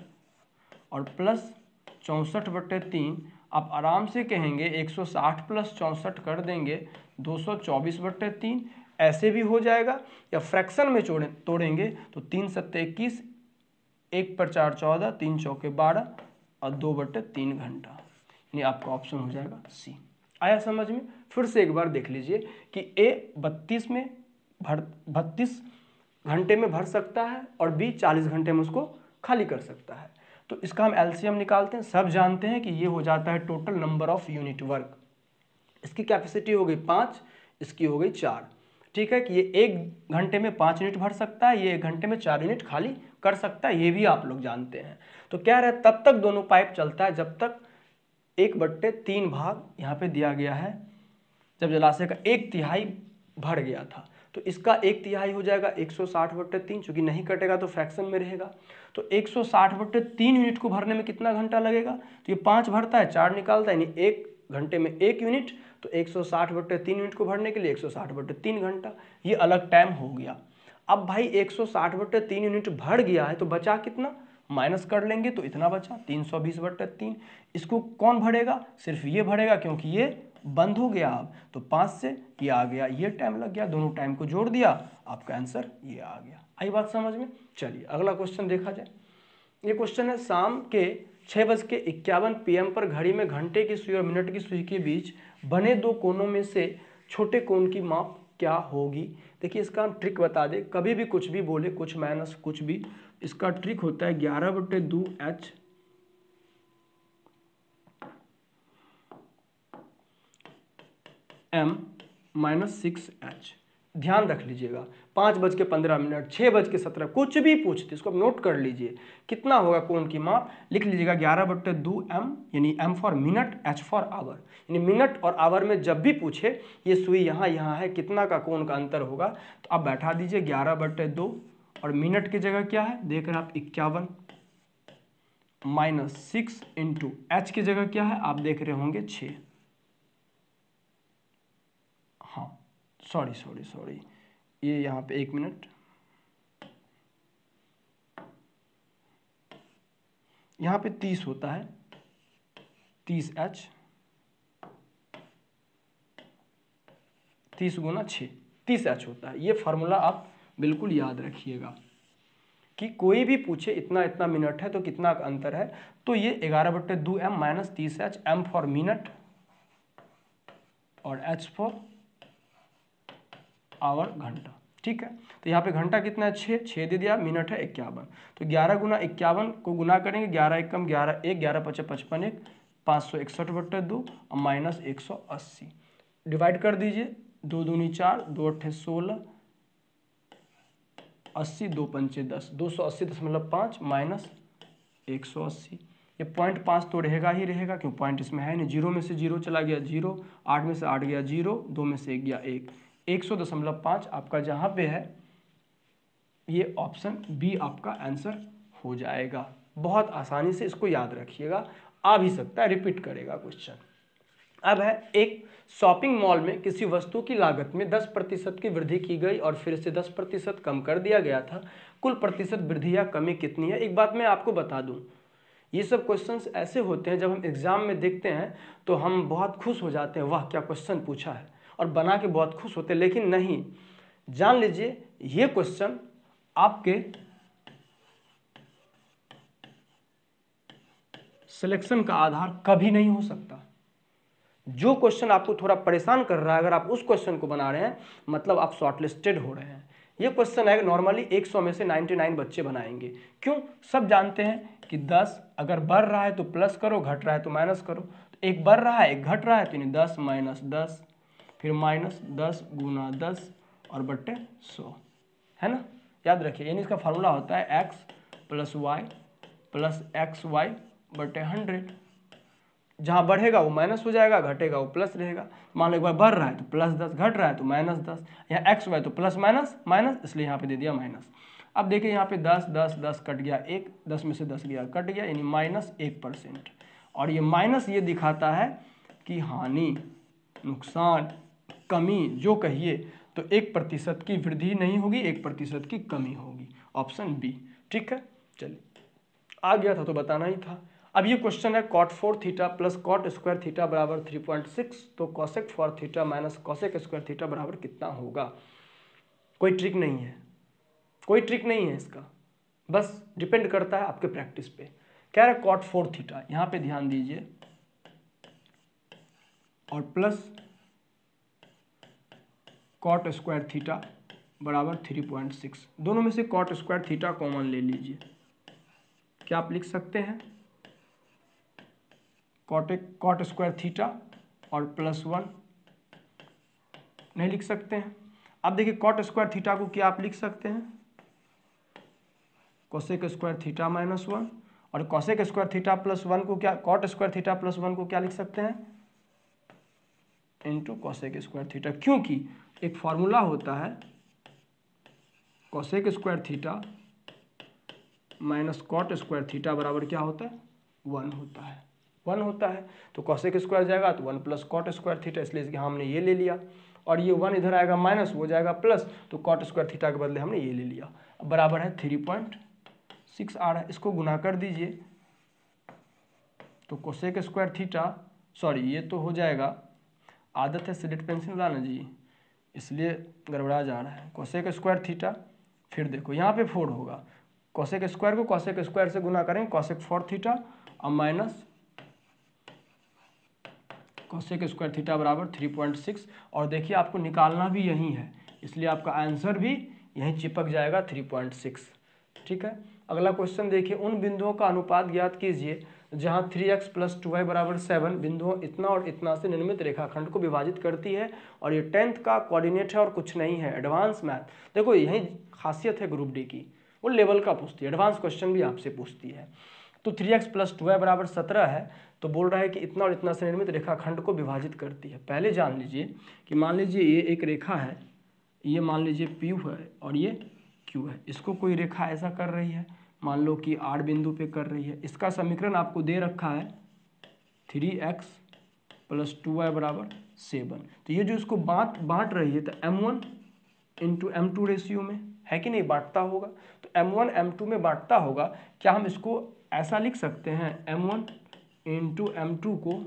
और प्लस 64/3, आप आराम से कहेंगे 160 प्लस 64 कर देंगे 224/3, ऐसे भी हो जाएगा, या फ्रैक्शन में तोड़ेंगे तो 3 7 21, 1 पर 4 14, 3 चौके 12 और 2/3 घंटा, यानी आपका ऑप्शन हो जाएगा सी। आया समझ में? फिर से एक बार देख लीजिए कि ए 32 घंटे में भर सकता है और बी 40 घंटे में उसको खाली कर सकता है। तो इसका हम एलसीएम निकालते हैं। सब जानते हैं कि ये हो जाता है total number of unit work. इसकी कैपेसिटी हो गई 5, इसकी हो गई 4। ठीक है, कि ये 1 घंटे में 5 यूनिट भर सकता है, ये 1 घंटे में 4 यूनिट खाली कर सकता है, ये भी आप लोग जानते हैं। तो क्या रहे, तब तक दोनों पाइप चलता है जब तक 1/3 भाग यहाँ पे दिया गया है, जब जलाशय का 1/3 भर गया था। तो इसका 1/3 हो जाएगा 160/3, चूंकि नहीं कटेगा तो फ्रैक्शन में रहेगा। तो 160/3 यूनिट को भरने में कितना घंटा लगेगा, तो ये 5 भरता है 4 निकालता है, यानी 1 घंटे में 1 यूनिट, तो 160/3 यूनिट को भरने के लिए 160/3 घंटा, ये अलग टाइम हो गया। अब भाई 160/3 यूनिट भर गया है तो बचा कितना, माइनस कर लेंगे तो इतना बचा 320/3। इसको कौन भरेगा, सिर्फ ये भरेगा, क्योंकि ये बंद हो गया। अब तो 5 से ये आ गया, ये टाइम लग गया, दोनों टाइम को जोड़ दिया, आपका आंसर ये आ गया। आई बात समझ में? चलिए अगला क्वेश्चन देखा जाए। ये क्वेश्चन है, शाम के 6:51 PM पर घड़ी में घंटे की सुई और मिनट की सुई के बीच बने 2 कोनों में से छोटे कोण की माप क्या होगी। देखिए इसका हम ट्रिक बता दें, कभी भी कुछ भी बोले, कुछ माइनस कुछ भी, इसका ट्रिक होता है 11/2h m - 6h। ध्यान रख लीजिएगा, 5:15, 6:17, कुछ भी पूछते इसको आप नोट कर लीजिए। कितना होगा कोण की माप, लिख लीजिएगा 11/2m, यानी m for minute, h for hour, यानी मिनट और आवर में जब भी पूछे ये सुई यहाँ है, कितना का कोण का अंतर होगा, तो आप बैठा दीजिए 11/2 और मिनट की जगह क्या है देख रहे हैं आप 51 -6 इंटू h की जगह क्या है आप देख रहे होंगे 6। हाँ सॉरी ये यहाँ पे 1 मिनट, यहाँ पे 30 होता है, 30h, 30 गुना 6, 30h होता है। ये फार्मूला आप बिल्कुल याद रखिएगा कि कोई भी पूछे इतना इतना मिनट है तो कितना का अंतर है, तो ये 11/2m minus 30h, m for minute और h फॉर आवर घंटा। ठीक है, तो यहाँ पे घंटा कितना है 6 दे दिया, मिनट है 51, तो 11 गुना 51 को गुना करेंगे, 11 एकम 11 1, 11 पचे 55 1, 561/2 और माइनस 180, डिवाइड कर दीजिए, 2 दूनी 4, 2 अट्ठे 16, 80, 2 पंचे 10, 280.5 माइनस 180। ये 0.5 तो रहेगा ही रहेगा, क्यों पॉइंट इसमें है नहीं, 0 में से 0 चला गया 0, 8 में से 8 गया 0, 2 में से 1 गया 1, 100.5 आपका जहाँ पे है ये ऑप्शन बी आपका आंसर हो जाएगा। बहुत आसानी से इसको याद रखिएगा, आ भी सकता है रिपीट करेगा क्वेश्चन। अब है एक शॉपिंग मॉल में किसी वस्तु की लागत में 10% की वृद्धि की गई और फिर से 10% कम कर दिया गया था, कुल प्रतिशत वृद्धि या कमी कितनी है। एक बात मैं आपको बता दूं, ये सब क्वेश्चंस ऐसे होते हैं जब हम एग्जाम में देखते हैं तो हम बहुत खुश हो जाते हैं, वाह क्या क्वेश्चन पूछा है, और बना के बहुत खुश होते हैं, लेकिन नहीं, जान लीजिए ये क्वेश्चन आपके सिलेक्शन का आधार कभी नहीं हो सकता। जो क्वेश्चन आपको थोड़ा परेशान कर रहा है, अगर आप उस क्वेश्चन को बना रहे हैं मतलब आप शॉर्टलिस्टेड हो रहे हैं। ये क्वेश्चन है नॉर्मली 100 में से 99 बच्चे बनाएंगे, क्यों, सब जानते हैं कि 10 अगर बढ़ रहा है तो प्लस करो, घट रहा है तो माइनस करो, तो एक बढ़ रहा है एक घट रहा है, तो 10 माइनस 10 फिर माइनस 10 गुना 10 और बट्टे 100, है ना, याद रखिए। यानी इसका फार्मूला होता है x plus y plus x y बटे 100। जहाँ बढ़ेगा वो माइनस हो जाएगा, घटेगा वो प्लस रहेगा। मान लो एक बार बढ़ रहा है तो प्लस 10, घट रहा है तो माइनस 10, यहाँ एक्स वाई तो प्लस माइनस माइनस, इसलिए यहाँ पे दे दिया माइनस। अब देखिए यहाँ पे 10 10 10 कट गया 1, 10 में से 10 गया कट गया, यानी -1%। और ये माइनस ये दिखाता है कि हानि, नुकसान, कमी जो कहिए, तो 1% की वृद्धि नहीं होगी, 1% की कमी होगी, ऑप्शन बी। ठीक है, चलिए आ गया था तो बताना ही था। अब ये क्वेश्चन है cot 4 theta plus cot square theta बराबर 3.6, तो cosec 4 theta minus cosec square theta बराबर कितना होगा। कोई ट्रिक नहीं है, कोई ट्रिक नहीं है इसका, बस डिपेंड करता है आपके प्रैक्टिस पे। कह रहा है cot 4 थीटा, यहाँ पे ध्यान दीजिए, और प्लस cot स्क्वायर थीटा बराबर 3.6, दोनों में से cot स्क्वायर थीटा कॉमन ले लीजिए। क्या आप लिख सकते हैं cot स्क्वायर थीटा और +1 नहीं लिख सकते हैं। अब देखिए cot स्क्वायर थीटा को क्या आप लिख सकते हैं कोसेक स्क्वायर थीटा -1, और कोसेक स्क्वायर थीटा +1 को क्या, cot स्क्वायर थीटा +1 को क्या लिख सकते हैं इनटू कोसेक स्क्वायर थीटा, क्योंकि एक फॉर्मूला होता है cosec square theta minus cot square theta बराबर क्या होता है 1 होता है, 1 होता है। तो कोसेक स्क्वायर जाएगा तो 1 प्लस cot स्क्वायर थीटा, इसलिए इसके हमने ये ले लिया, और ये 1 इधर आएगा माइनस, हो जाएगा प्लस, तो cot स्क्वायर थीटा के बदले हमने ये ले लिया। अब बराबर है 3.6 आ रहा है, इसको गुना कर दीजिए, तो कोसेक स्क्वायर थीटा, सॉरी ये तो हो जाएगा, आदत है स्लेट पेंसिल लाना जी, इसलिए गड़बड़ा जा रहा है। कोसेक स्क्वायर थीटा, फिर देखो यहाँ पे 4 होगा, कोसेक स्क्वायर को कोसेक स्क्वायर से गुना करेंगे, कोसेक 4 थीटा और माइनस कोसेक स्क्वायर थीटा बराबर 3.6, और देखिए आपको निकालना भी यही है, इसलिए आपका आंसर भी यहीं चिपक जाएगा 3.6। ठीक है, अगला क्वेश्चन देखिए, उन बिंदुओं का अनुपात ज्ञात कीजिए जहाँ 3x + 2y = 7 बिंदुओं इतना और इतना से निर्मित रेखाखंड को विभाजित करती है। और ये 10th का कोऑर्डिनेट है और कुछ नहीं है, एडवांस मैथ। देखो यही खासियत है ग्रुप डी की, वो लेवल का पूछती है, एडवांस क्वेश्चन भी आपसे पूछती है। तो 3x + 2y = 17 है, तो बोल रहा है कि इतना और इतना से निर्मित रेखाखंड को विभाजित करती है। पहले जान लीजिए कि मान लीजिए ये एक रेखा है, ये मान लीजिए P है और ये Q है, इसको कोई रेखा ऐसा कर रही है, मान लो कि 8 बिंदु पे कर रही है। इसका समीकरण आपको दे रखा है 3x + 2y = 7। तो ये जो इसको बांट रही है, तो m1 × m2 रेशियो में है कि नहीं, बांटता होगा। तो m1 m2 में बांटता होगा। क्या हम इसको ऐसा लिख सकते हैं, m1 × m2 को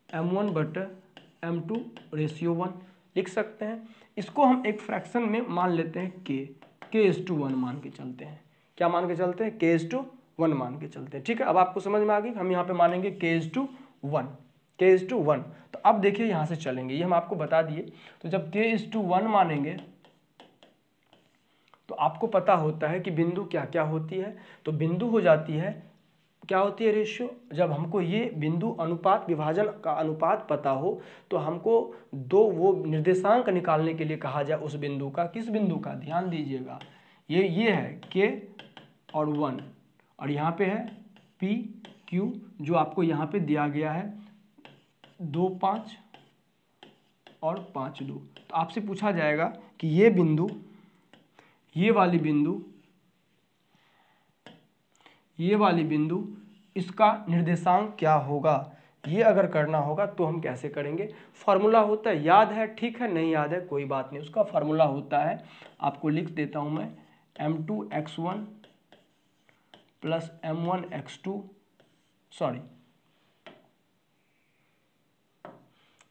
m1/m2 रेशियो 1 लिख सकते हैं। इसको हम एक फ्रैक्शन में मान लेते हैं k/1 मान के चलते हैं। क्या मान के चलते हैं, k/1 मान के चलते हैं। ठीक है, अब आपको समझ में आ गई। हम यहाँ पे मानेंगे k/1। तो अब देखिए यहाँ से चलेंगे, ये हम आपको बता दिए। तो जब k/1 मानेंगे तो आपको पता होता है कि बिंदु क्या क्या होती है। तो बिंदु हो जाती है, क्या होती है, रेशियो। जब हमको ये बिंदु अनुपात विभाजन का अनुपात पता हो तो हमको दो वो निर्देशांक निकालने के लिए कहा जाए उस बिंदु का। किस बिंदु का, ध्यान दीजिएगा, ये है k और 1 और यहाँ पे है P Q, जो आपको यहाँ पे दिया गया है 2 5 और 5 2। तो आपसे पूछा जाएगा कि ये बिंदु, ये वाली बिंदु इसका निर्देशांक क्या होगा। ये अगर करना होगा तो हम कैसे करेंगे, फार्मूला होता है, याद है, ठीक है, नहीं याद है कोई बात नहीं, उसका फार्मूला होता है, आपको लिख देता हूं मैं, m2x1 + m1x2, सॉरी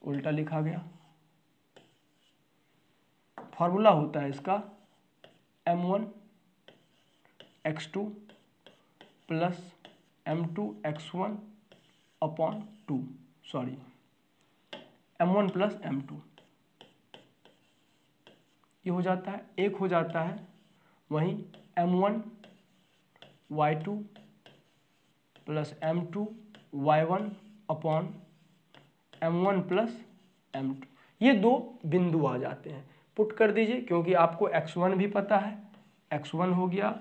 उल्टा लिखा गया। फार्मूला होता है इसका m1x2 + m2x1/2, sorry m1 + m2, ये हो जाता है, एक हो जाता है वहीं m1y2 + m2y1/m1 + m2। ये दो बिंदु आ जाते हैं। पुट कर दीजिए, क्योंकि आपको x1 भी पता है, x1 हो गया,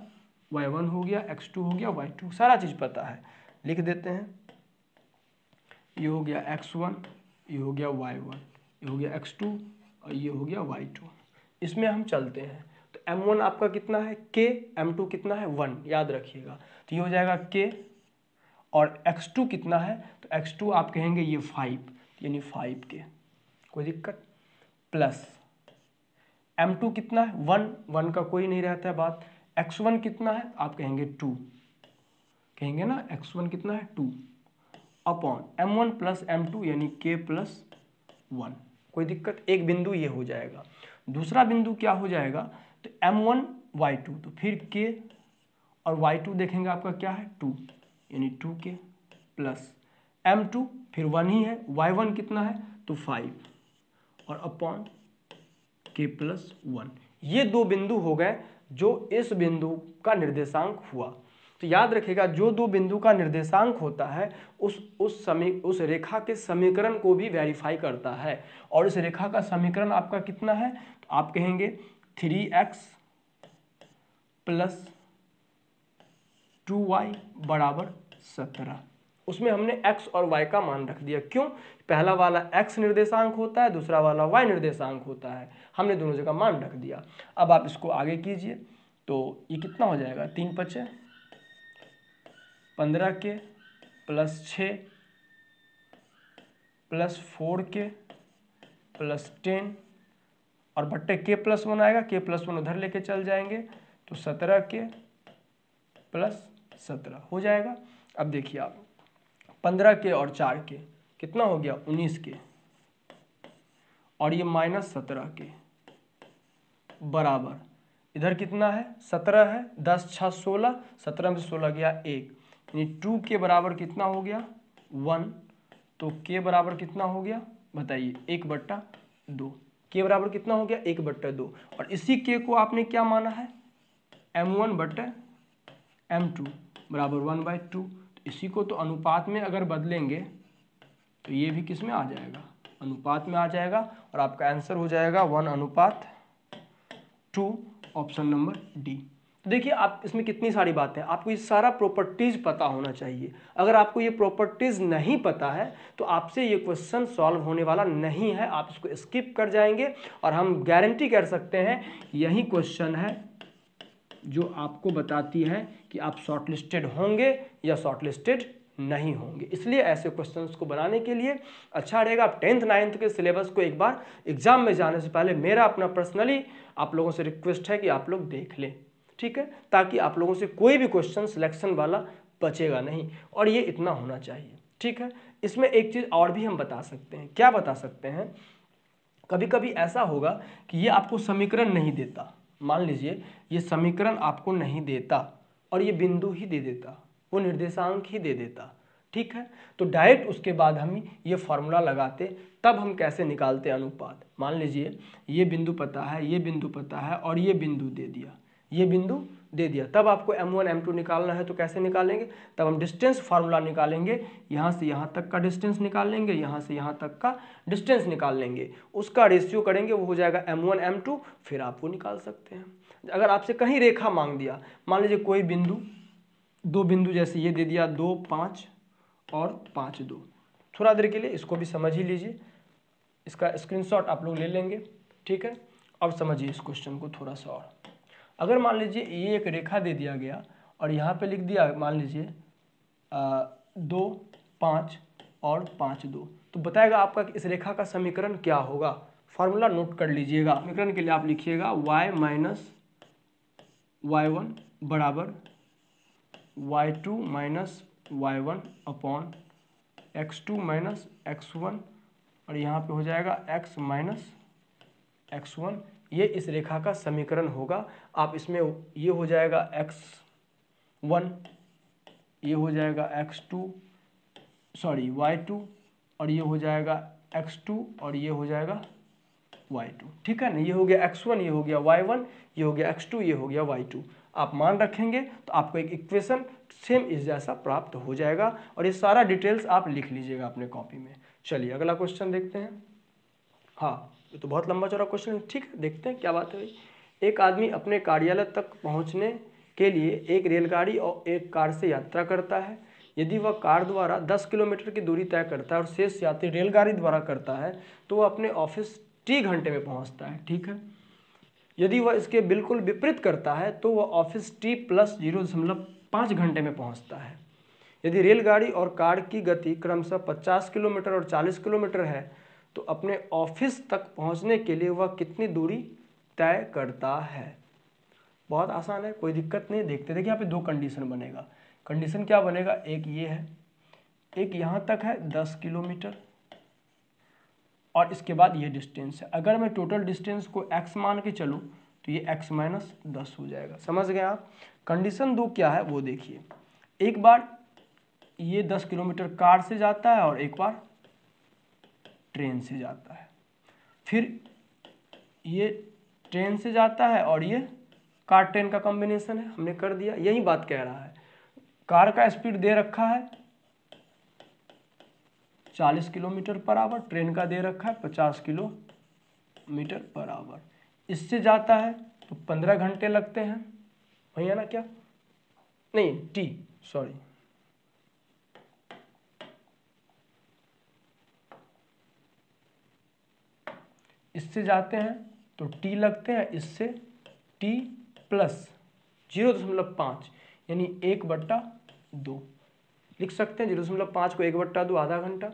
y1 हो गया, x2 हो गया, y2, सारा चीज़ पता है। लिख देते हैं, ये हो गया x1, ये हो गया y1, ये हो गया x2 और ये हो गया y2। इसमें हम चलते हैं। तो m1 आपका कितना है, k, m2 कितना है, 1, याद रखिएगा। तो ये हो जाएगा k, और x2 कितना है, तो x2 आप कहेंगे ये 5, यानी 5k, कोई दिक्कत, प्लस m2 कितना है, 1 का कोई नहीं रहता है बात। x1 कितना है, आप कहेंगे 2, कहेंगे ना, x1 कितना है 2 अपॉन m1 + m2 यानी k + 1, कोई दिक्कत। एक बिंदु ये हो जाएगा। दूसरा बिंदु क्या हो जाएगा, तो m1 y2, तो फिर k और y2 देखेंगे आपका क्या है 2, यानी 2k प्लस m2 फिर 1 ही है, y1 कितना है तो 5 और अपॉन k + 1। ये दो बिंदु हो गए जो इस बिंदु का निर्देशांक हुआ। तो याद रखिएगा, जो दो बिंदु का निर्देशांक होता है उस रेखा के समीकरण को भी वेरीफाई करता है। और इस रेखा का समीकरण आपका कितना है, तो आप कहेंगे 3x + 2y = 17। उसमें हमने x और y का मान रख दिया। क्यों, पहला वाला x निर्देशांक होता है, दूसरा वाला y निर्देशांक होता है, हमने दोनों जगह मान रख दिया। अब आप इसको आगे कीजिए, तो ये कितना हो जाएगा, 3 × 5 = 15k + 6 + 4k + 10 और बट्टे k + 1 आएगा, k + 1 उधर लेके चल जाएंगे, तो 17k + 17 हो जाएगा। अब देखिए आप, 15k और 4k कितना हो गया, 19k, और ये -17k बराबर इधर कितना है, 17 है, 10 × 6 = 16, 17 में 16 गया 1, यानी 2k बराबर कितना हो गया 1। तो k बराबर कितना हो गया बताइए, 1/2, k बराबर कितना हो गया 1/2। और इसी k को आपने क्या माना है, m1/m2 = 1/2। तो इसी को तो अनुपात में अगर बदलेंगे तो ये भी किस में आ जाएगा, अनुपात में आ जाएगा, और आपका आंसर हो जाएगा 1:2, ऑप्शन नंबर डी। तो देखिए आप इसमें कितनी सारी बातें हैं, आपको ये सारा प्रॉपर्टीज पता होना चाहिए। अगर आपको ये प्रॉपर्टीज नहीं पता है तो आपसे ये क्वेश्चन सॉल्व होने वाला नहीं है, आप इसको स्किप कर जाएंगे। और हम गारंटी कर सकते हैं यही क्वेश्चन है जो आपको बताती है कि आप शॉर्टलिस्टेड होंगे या शॉर्टलिस्टेड नहीं होंगे। इसलिए ऐसे क्वेश्चंस को बनाने के लिए अच्छा रहेगा आप 10th 9th के सिलेबस को एक बार एग्जाम में जाने से पहले मेरा अपना पर्सनली आप लोगों से रिक्वेस्ट है कि आप लोग देख लें, ठीक है, ताकि आप लोगों से कोई भी क्वेश्चन सिलेक्शन वाला बचेगा नहीं, और ये इतना होना चाहिए, ठीक है। इसमें एक चीज़ और भी हम बता सकते हैं, क्या बता सकते हैं, कभी कभी ऐसा होगा कि ये आपको समीकरण नहीं देता, मान लीजिए ये समीकरण आपको नहीं देता और ये बिंदु ही दे देता, वो निर्देशांक ही दे देता, ठीक है, तो डायरेक्ट उसके बाद हम ये फॉर्मूला लगाते, तब हम कैसे निकालते अनुपात। मान लीजिए ये बिंदु पता है, ये बिंदु पता है और ये बिंदु दे दिया, ये बिंदु दे दिया, तब आपको m1 m2 निकालना है, तो कैसे निकालेंगे, तब हम डिस्टेंस फार्मूला निकालेंगे, यहाँ से यहाँ तक का डिस्टेंस निकाल लेंगे, यहाँ से यहाँ तक का डिस्टेंस निकाल लेंगे, उसका रेशियो करेंगे, वो हो जाएगा m1 m2, फिर आप वो निकाल सकते हैं। अगर आपसे कहीं रेखा मांग दिया, मान लीजिए कोई बिंदु, दो बिंदु जैसे ये दे दिया 2 5 और 5 2, थोड़ा देर के लिए इसको भी समझ ही लीजिए, इसका स्क्रीनशॉट आप लोग ले लेंगे, ठीक है। अब समझिए इस क्वेश्चन को थोड़ा सा और, अगर मान लीजिए ये एक रेखा दे दिया गया और यहाँ पे लिख दिया मान लीजिए 2 5 और 5 2, तो बताएगा आपका कि इस रेखा का समीकरण क्या होगा। फार्मूला नोट कर लीजिएगा, समीकरण के लिए आप लिखिएगा y माइनस y1 बराबर y2 minus y1 upon x2 minus x1, और यहाँ पे हो जाएगा x माइनस x1, ये इस रेखा का समीकरण होगा। आप इसमें ये हो जाएगा x1, ये हो जाएगा x2 सॉरी y2, और ये हो जाएगा x2 और ये हो जाएगा y2, ठीक है ना, ये हो गया x1, ये हो गया y1, ये हो गया x2, ये हो गया y2। आप मान रखेंगे तो आपको एक इक्वेशन सेम इस जैसा प्राप्त हो जाएगा, और ये सारा डिटेल्स आप लिख लीजिएगा अपने कॉपी में। चलिए अगला क्वेश्चन देखते हैं। हाँ, ये तो बहुत लंबा चौड़ा क्वेश्चन है, ठीक है, देखते हैं क्या बात है भाई। एक आदमी अपने कार्यालय तक पहुंचने के लिए एक रेलगाड़ी और एक कार से यात्रा करता है। यदि वह कार द्वारा 10 किलोमीटर की दूरी तय करता है और शेष यात्री रेलगाड़ी द्वारा करता है तो वह अपने ऑफिस T घंटे में पहुंचता है, ठीक है। यदि वह इसके बिल्कुल विपरीत करता है तो वह ऑफिस T + 0.5 घंटे में पहुंचता है। यदि रेलगाड़ी और कार की गति क्रमशः 50 किलोमीटर और 40 किलोमीटर है तो अपने ऑफिस तक पहुंचने के लिए वह कितनी दूरी तय करता है। बहुत आसान है, कोई दिक्कत नहीं। देखते देखिए यहाँ पे दो कंडीशन बनेगा। कंडीशन क्या बनेगा, एक ये है, एक यहाँ तक है 10 किलोमीटर और इसके बाद ये डिस्टेंस है। अगर मैं टोटल डिस्टेंस को x मान के चलूँ तो ये x माइनस 10 हो जाएगा। समझ गए आप। कंडीशन 2 क्या है वो देखिए, एक बार ये 10 किलोमीटर कार से जाता है और एक बार ट्रेन से जाता है, फिर ये ट्रेन से जाता है और ये कार ट्रेन का कॉम्बिनेशन है, हमने कर दिया। यही बात कह रहा है, कार का स्पीड दे रखा है 40 किलोमीटर पर आवर, ट्रेन का दे रखा है 50 किलोमीटर पर आवर। इससे जाता है तो 15 घंटे लगते हैं, वही है ना, क्या नहीं टी सॉरी इससे जाते हैं तो टी लगते हैं, इससे टी प्लस 0.5 यानी 1/2 लिख सकते हैं। 0.5 को 1/2 आधा घंटा।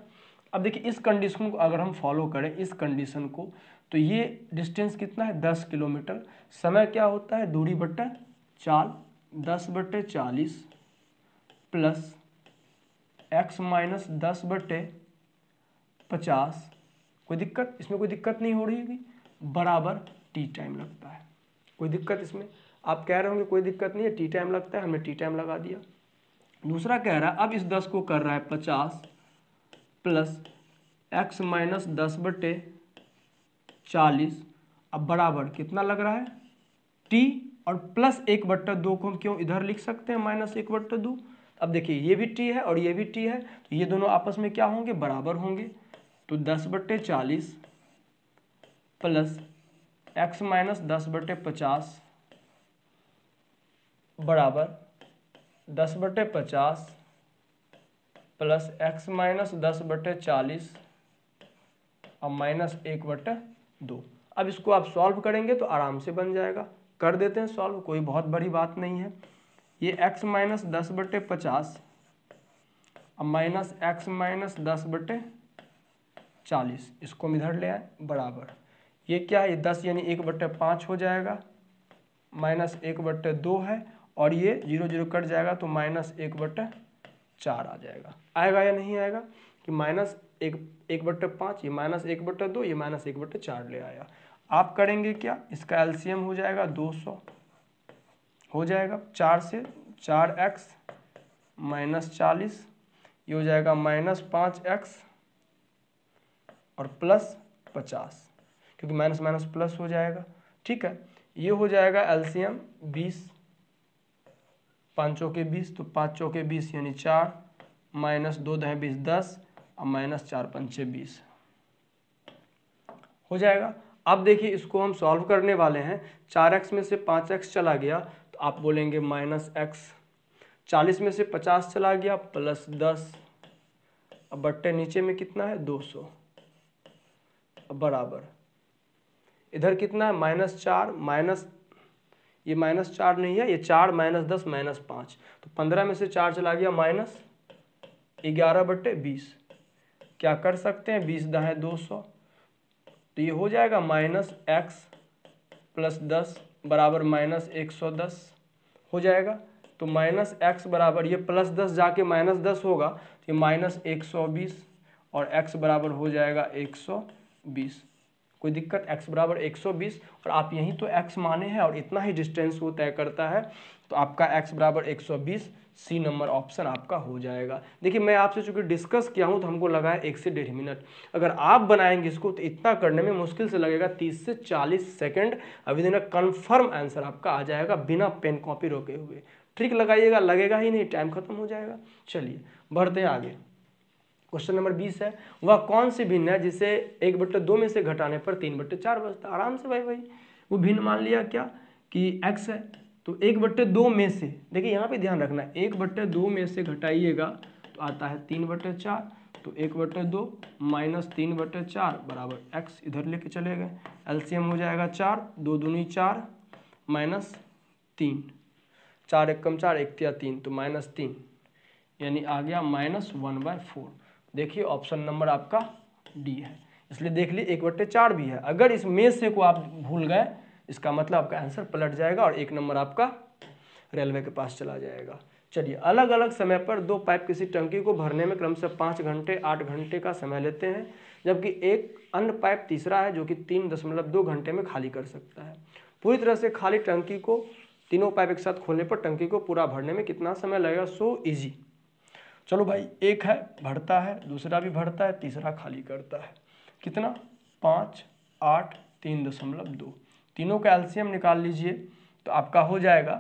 अब देखिए इस कंडीशन को अगर हम फॉलो करें, इस कंडीशन को, तो ये डिस्टेंस कितना है 10 किलोमीटर। समय क्या होता है दूरी बट्टा चाल, 10/40 प्लस x माइनस 10/50, कोई दिक्कत इसमें, कोई दिक्कत नहीं हो रही होगी, बराबर टी टाइम लगता है। कोई दिक्कत इसमें, आप कह रहे होंगे कोई दिक्कत नहीं है, टी टाइम लगता है, हमने टी टाइम लगा दिया। दूसरा कह रहा है अब इस 10 को कर रहा है 50 प्लस x माइनस 10/40, अब बराबर कितना लग रहा है t, और प्लस 1/2 को हम क्यों इधर लिख सकते हैं -1/2, अब देखिए ये भी टी है और ये भी टी है, तो ये दोनों आपस में क्या होंगे, बराबर होंगे। तो 10/40 प्लस x माइनस 10/50 बराबर 10/50 प्लस x माइनस 10/40 और माइनस 1/2। अब इसको आप सॉल्व करेंगे तो आराम से बन जाएगा, कर देते हैं सॉल्व, कोई बहुत बड़ी बात नहीं है। ये x माइनस 10/50 और माइनस x माइनस 10/40, इसको हम इधर ले आए बराबर, ये क्या है, ये 10 यानी 1/5 हो जाएगा, माइनस 1/2 है, और ये 0 0 कट जाएगा तो माइनस 1/4 आ जाएगा। आएगा या नहीं आएगा कि माइनस 1/5, ये माइनस 1/2, ये माइनस 1/4 ले आया। आप करेंगे क्या, इसका एलसीएम हो जाएगा 200 हो जाएगा, 4 से 4x माइनस 40, ये हो जाएगा माइनस 5x और प्लस 50, क्योंकि माइनस माइनस प्लस हो जाएगा। ठीक है, ये हो जाएगा एलसीएम 20, 5 चौके 20, तो 5 चौके 20 यानी 4, माइनस 2 दहें 20 10 और माइनस 4 पंचे 20 हो जाएगा। अब देखिए इसको हम सॉल्व करने वाले हैं, 4x में से 5x चला गया तो आप बोलेंगे माइनस x, 40 में से 50 चला गया प्लस 10, अब बट्टे नीचे में कितना है 200 बराबर, इधर कितना है -4, माइनस ये -4 नहीं है, ये 4 माइनस 10 माइनस 5, तो 15 में से 4 चला गया माइनस 11/20, क्या कर सकते हैं 20 दाएं 200, तो ये हो जाएगा माइनस x प्लस 10 बराबर माइनस 110 हो जाएगा। तो माइनस x बराबर, ये प्लस 10 जाके माइनस 10 होगा तो ये माइनस 120 और x बराबर हो जाएगा 120। कोई दिक्कत, x बराबर 120 और आप यहीं तो x माने हैं और इतना ही डिस्टेंस वो तय करता है, तो आपका x बराबर 120, सी नंबर ऑप्शन आपका हो जाएगा। देखिए मैं आपसे चूंकि डिस्कस किया हूं तो हमको लगा है 1 से 1.5 मिनट, अगर आप बनाएंगे इसको तो इतना करने में मुश्किल से लगेगा 30 से 40 सेकंड, अभी दिन कन्फर्म आंसर आपका आ जाएगा बिना पेन कॉपी रोके हुए। ट्रिक लगाइएगा, लगेगा ही नहीं, टाइम खत्म हो जाएगा। चलिए बढ़ते हैं आगे। क्वेश्चन नंबर 20 है, वह कौन सी भिन्न है जिसे 1/2 में से घटाने पर 3/4 बचता। आराम से भाई वो भिन्न मान लिया क्या कि x है, तो 1/2 में से, देखिए यहाँ पे ध्यान रखना, 1/2 में से घटाइएगा तो आता है 3/4, तो 1/2 माइनस 3/4 बराबर x, इधर लेके चले गए, एलसीएम हो जाएगा 4, 2 दूनी 4 माइनस 3, 4 1 कम 4 1 तिया 3, तो माइनस 3 यानी आ गया -1/4। देखिए ऑप्शन नंबर आपका डी है, इसलिए देख ली 1/4 भी है। अगर इस में से को आप भूल गए इसका मतलब आपका आंसर पलट जाएगा और 1 नंबर आपका रेलवे के पास चला जाएगा। चलिए, अलग अलग समय पर 2 पाइप किसी टंकी को भरने में क्रमशः 5 घंटे 8 घंटे का समय लेते हैं, जबकि एक अन्य पाइप तीसरा है जो कि 3.2 घंटे में खाली कर सकता है। पूरी तरह से खाली टंकी को तीनों पाइप एक साथ खोलने पर टंकी को पूरा भरने में कितना समय लगेगा। So easy. चलो भाई, एक है भरता है, दूसरा भी भरता है, तीसरा खाली करता है। कितना 5 8 3.2, तीनों का एलसीएम निकाल लीजिए तो आपका हो जाएगा।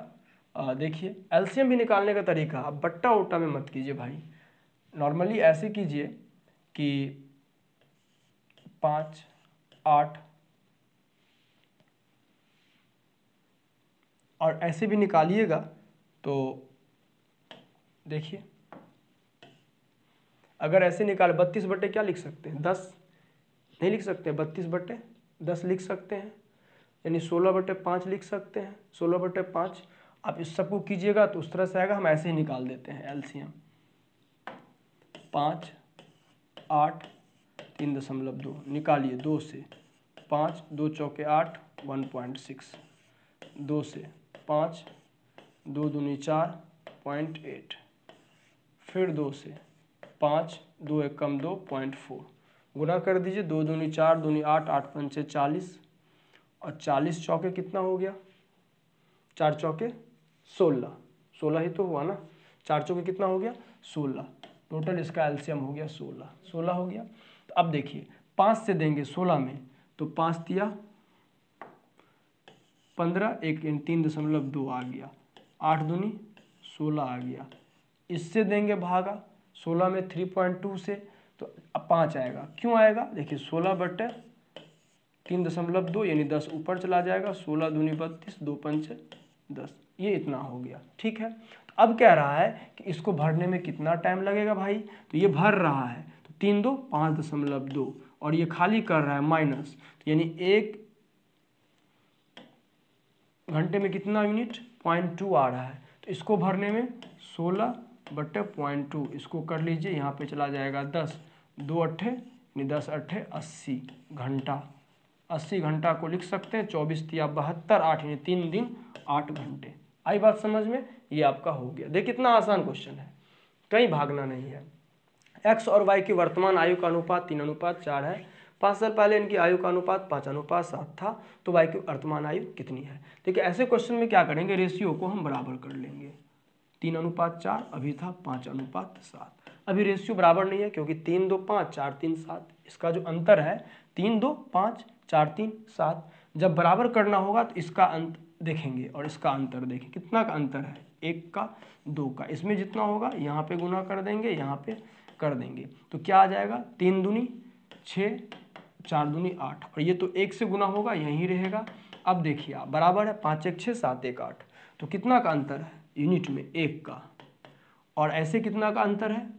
देखिए एलसीएम भी निकालने का तरीका, आप बट्टा उट्टा में मत कीजिए भाई, नॉर्मली ऐसे कीजिए कि 5 8 और ऐसे भी निकालिएगा तो देखिए, अगर ऐसे निकाल 32 बटे क्या लिख सकते हैं 10 नहीं लिख सकते, 32 बटे 10 लिख सकते हैं, यानी 16/5 लिख सकते हैं। 16/5 आप इस सबको कीजिएगा तो उस तरह से आएगा, हम ऐसे ही निकाल देते हैं एलसीएम। 5 8 3.2 निकालिए, 2 से 5 2 चौके 8 1.6, 2 से 5 2 दूनी 4 0.8, फिर 2 से 5 2 1 कम 2 0.4, गुना कर दीजिए, 2 दूनी 4 दूनी 8 8 पंचे 40 और 40 चौके कितना हो गया, 4 चौके 16, 16 ही तो हुआ ना, 4 चौके कितना हो गया 16, टोटल इसका एलसीएम हो गया 16, 16 हो गया। तो अब देखिए 5 से देंगे 16 में तो 5 तिया 15, 1 3.2 आ गया, 8 दूनी 16 आ गया, इससे देंगे भागा 16 में 3.2 से, तो अब 5 आएगा। क्यों आएगा? देखिए 16/3.2 यानी 10 ऊपर चला जाएगा, 16 दूनी 32, 2 पंचे 10, ये इतना हो गया। ठीक है, तो अब कह रहा है कि इसको भरने में कितना टाइम लगेगा भाई, तो ये भर रहा है तो 3 2 5.2 और ये खाली कर रहा है माइनस, तो यानी 1 घंटे में कितना यूनिट 0.2 आ रहा है। तो इसको भरने में 16/0.2 इसको कर लीजिए, यहाँ पे चला जाएगा 10, 2 अट्ठे यानी 10 अट्ठे 80 घंटा, 80 घंटा को लिख सकते हैं 24 तिया 72, 8 यानी 3 दिन 8 घंटे। आई बात समझ में? ये आपका हो गया। देखिए कितना आसान क्वेश्चन है, कहीं भागना नहीं है। एक्स और वाई की वर्तमान आयु का अनुपात 3:4 है। 5 साल पहले इनकी आयु का अनुपात 5:7 था, तो वाई की वर्तमान आयु कितनी है? देखिए ऐसे क्वेश्चन में क्या करेंगे, रेशियो को हम बराबर कर लेंगे। 3:4 अभी था 5:7, अभी रेशियो बराबर नहीं है क्योंकि 3 2 5 4 3 7, इसका जो अंतर है 3 2 5 4 3 7, जब बराबर करना होगा तो इसका अंत देखेंगे और इसका अंतर देखें, कितना का अंतर है, 1 का 2 का, इसमें जितना होगा यहाँ पे गुना कर देंगे, यहाँ पे कर देंगे, तो क्या आ जाएगा 3 दूनी 6, 4 दूनी 8, और ये तो 1 से गुना होगा यहीं रहेगा। अब देखिए आप बराबर है 5 1 6 7 1 8, तो कितना का अंतर है यूनिट में 1 का, और ऐसे कितना का अंतर है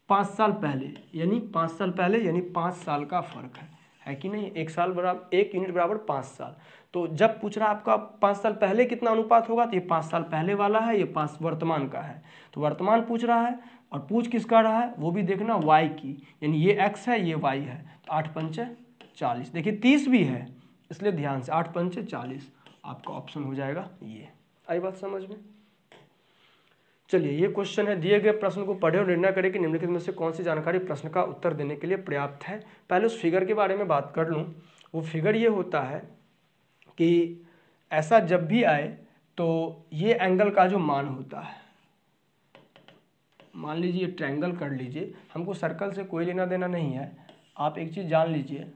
5 साल पहले, यानी 5 साल पहले यानी 5 साल का फर्क है कि नहीं? 1 साल बराबर 1 यूनिट बराबर 5 साल। तो जब पूछ रहा है आपका 5 साल पहले कितना अनुपात होगा, तो ये 5 साल पहले वाला है, ये 5 वर्तमान का है, तो वर्तमान पूछ रहा है, और पूछ किसका रहा है वो भी देखना y की, यानी ये x है ये y है, तो 8 पंचे 40, देखिए 30 भी है इसलिए ध्यान से 8 पंचे 40 आपका ऑप्शन हो जाएगा ये। आई बात समझ में? चलिए ये क्वेश्चन है, दिए गए प्रश्न को पढ़े और निर्णय करें कि निम्नलिखित में से कौन सी जानकारी प्रश्न का उत्तर देने के लिए पर्याप्त है। पहले उस फिगर के बारे में बात कर लूँ। वो फिगर ये होता है कि ऐसा जब भी आए तो ये एंगल का जो मान होता है, मान लीजिए ट्रायंगल कर लीजिए, हमको सर्कल से कोई लेना देना नहीं है। आप एक चीज़ जान लीजिए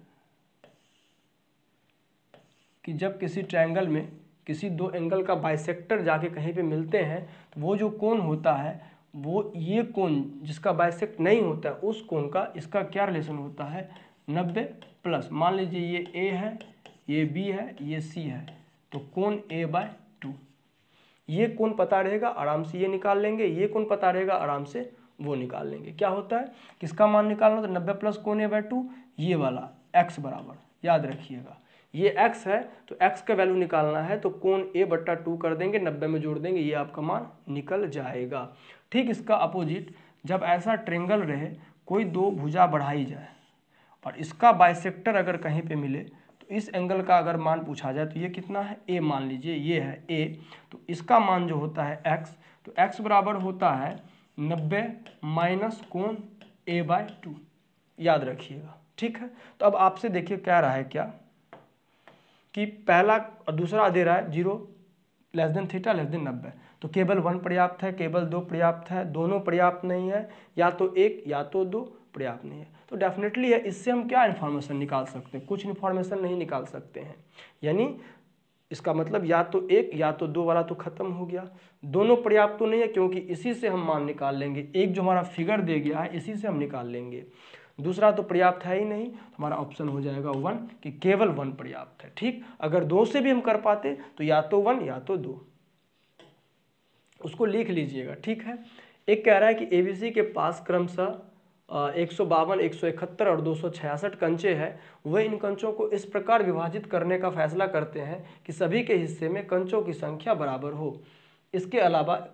कि जब किसी ट्रायंगल में किसी दो एंगल का बाइसेक्टर जाके कहीं पे मिलते हैं तो वो जो कोण होता है, वो ये कोण जिसका बाइसेक्ट नहीं होता है उस कोण का इसका क्या रिलेशन होता है 90 प्लस, मान लीजिए ये A है, ये B है, ये C है, तो कोण A/2, ये कोण पता रहेगा आराम से ये निकाल लेंगे, ये कोण पता रहेगा आराम से वो निकाल लेंगे। क्या होता है किसका मान निकालना, तो 90 प्लस कोण A/2, ये वाला x बराबर, याद रखिएगा ये x है, तो x का वैल्यू निकालना है तो कोण A/2 कर देंगे, 90 में जोड़ देंगे, ये आपका मान निकल जाएगा। ठीक इसका अपोजिट, जब ऐसा ट्रायंगल रहे, कोई दो भुजा बढ़ाई जाए और इसका बाइसेक्टर अगर कहीं पे मिले, तो इस एंगल का अगर मान पूछा जाए तो ये कितना है A, मान लीजिए ये है A, तो इसका मान जो होता है x, तो x बराबर होता है 90 माइनस कोण A/2, याद रखिएगा। ठीक है, तो अब आपसे देखिए कह रहा है क्या कि पहला और दूसरा दे रहा है 0 less than theta less than 90, तो केवल 1 पर्याप्त है, केवल 2 पर्याप्त है, दोनों पर्याप्त नहीं है, या तो 1 या तो 2 पर्याप्त नहीं है, तो डेफिनेटली है इससे हम क्या इन्फॉर्मेशन निकाल सकते हैं, कुछ इन्फॉर्मेशन नहीं निकाल सकते हैं। यानी इसका मतलब या तो 1 या तो 2 वाला तो खत्म हो गया, दोनों पर्याप्त तो नहीं है क्योंकि इसी से हम मान निकाल लेंगे, एक जो हमारा फिगर दे गया है इसी से हम निकाल लेंगे, दूसरा तो पर्याप्त है ही नहीं, तो हमारा ऑप्शन हो जाएगा 1 कि केवल 1 पर्याप्त है। ठीक, अगर 2 से भी हम कर पाते तो या तो 1 या तो 2, उसको लिख लीजिएगा। ठीक है, एक कह रहा है कि एबीसी के पास क्रमशः 152, 171 और 266 कंचे हैं, वह इन कंचों को इस प्रकार विभाजित करने का फैसला करते हैं कि सभी के हिस्से में कंचों की संख्या बराबर हो। इसके अलावा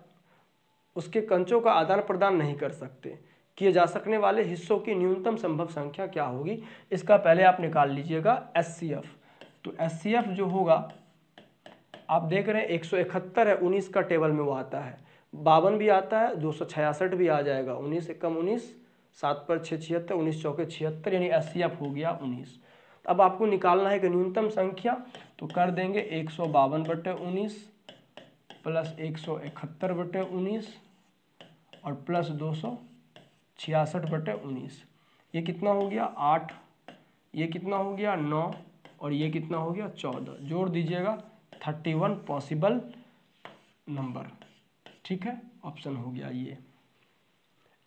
उसके कंचों का आदान प्रदान नहीं कर सकते। किए जा सकने वाले हिस्सों की न्यूनतम संभव संख्या क्या होगी, इसका पहले आप निकाल लीजिएगा SCF। तो SCF जो होगा आप देख रहे हैं 171 है, 19 का टेबल में वो आता है, 52 भी आता है, 266 भी आ जाएगा, 19 एकम 19, 7 पर 6 76, 19 चौके 76, यानी SCF हो गया 19। अब आपको निकालना है कि न्यूनतम संख्या, तो कर देंगे 152/19 प्लस 171/19 और प्लस 266/19, ये कितना हो गया 8, ये कितना हो गया 9 और ये कितना हो गया 14, जोड़ दीजिएगा 31 पॉसिबल नंबर। ठीक है, ऑप्शन हो गया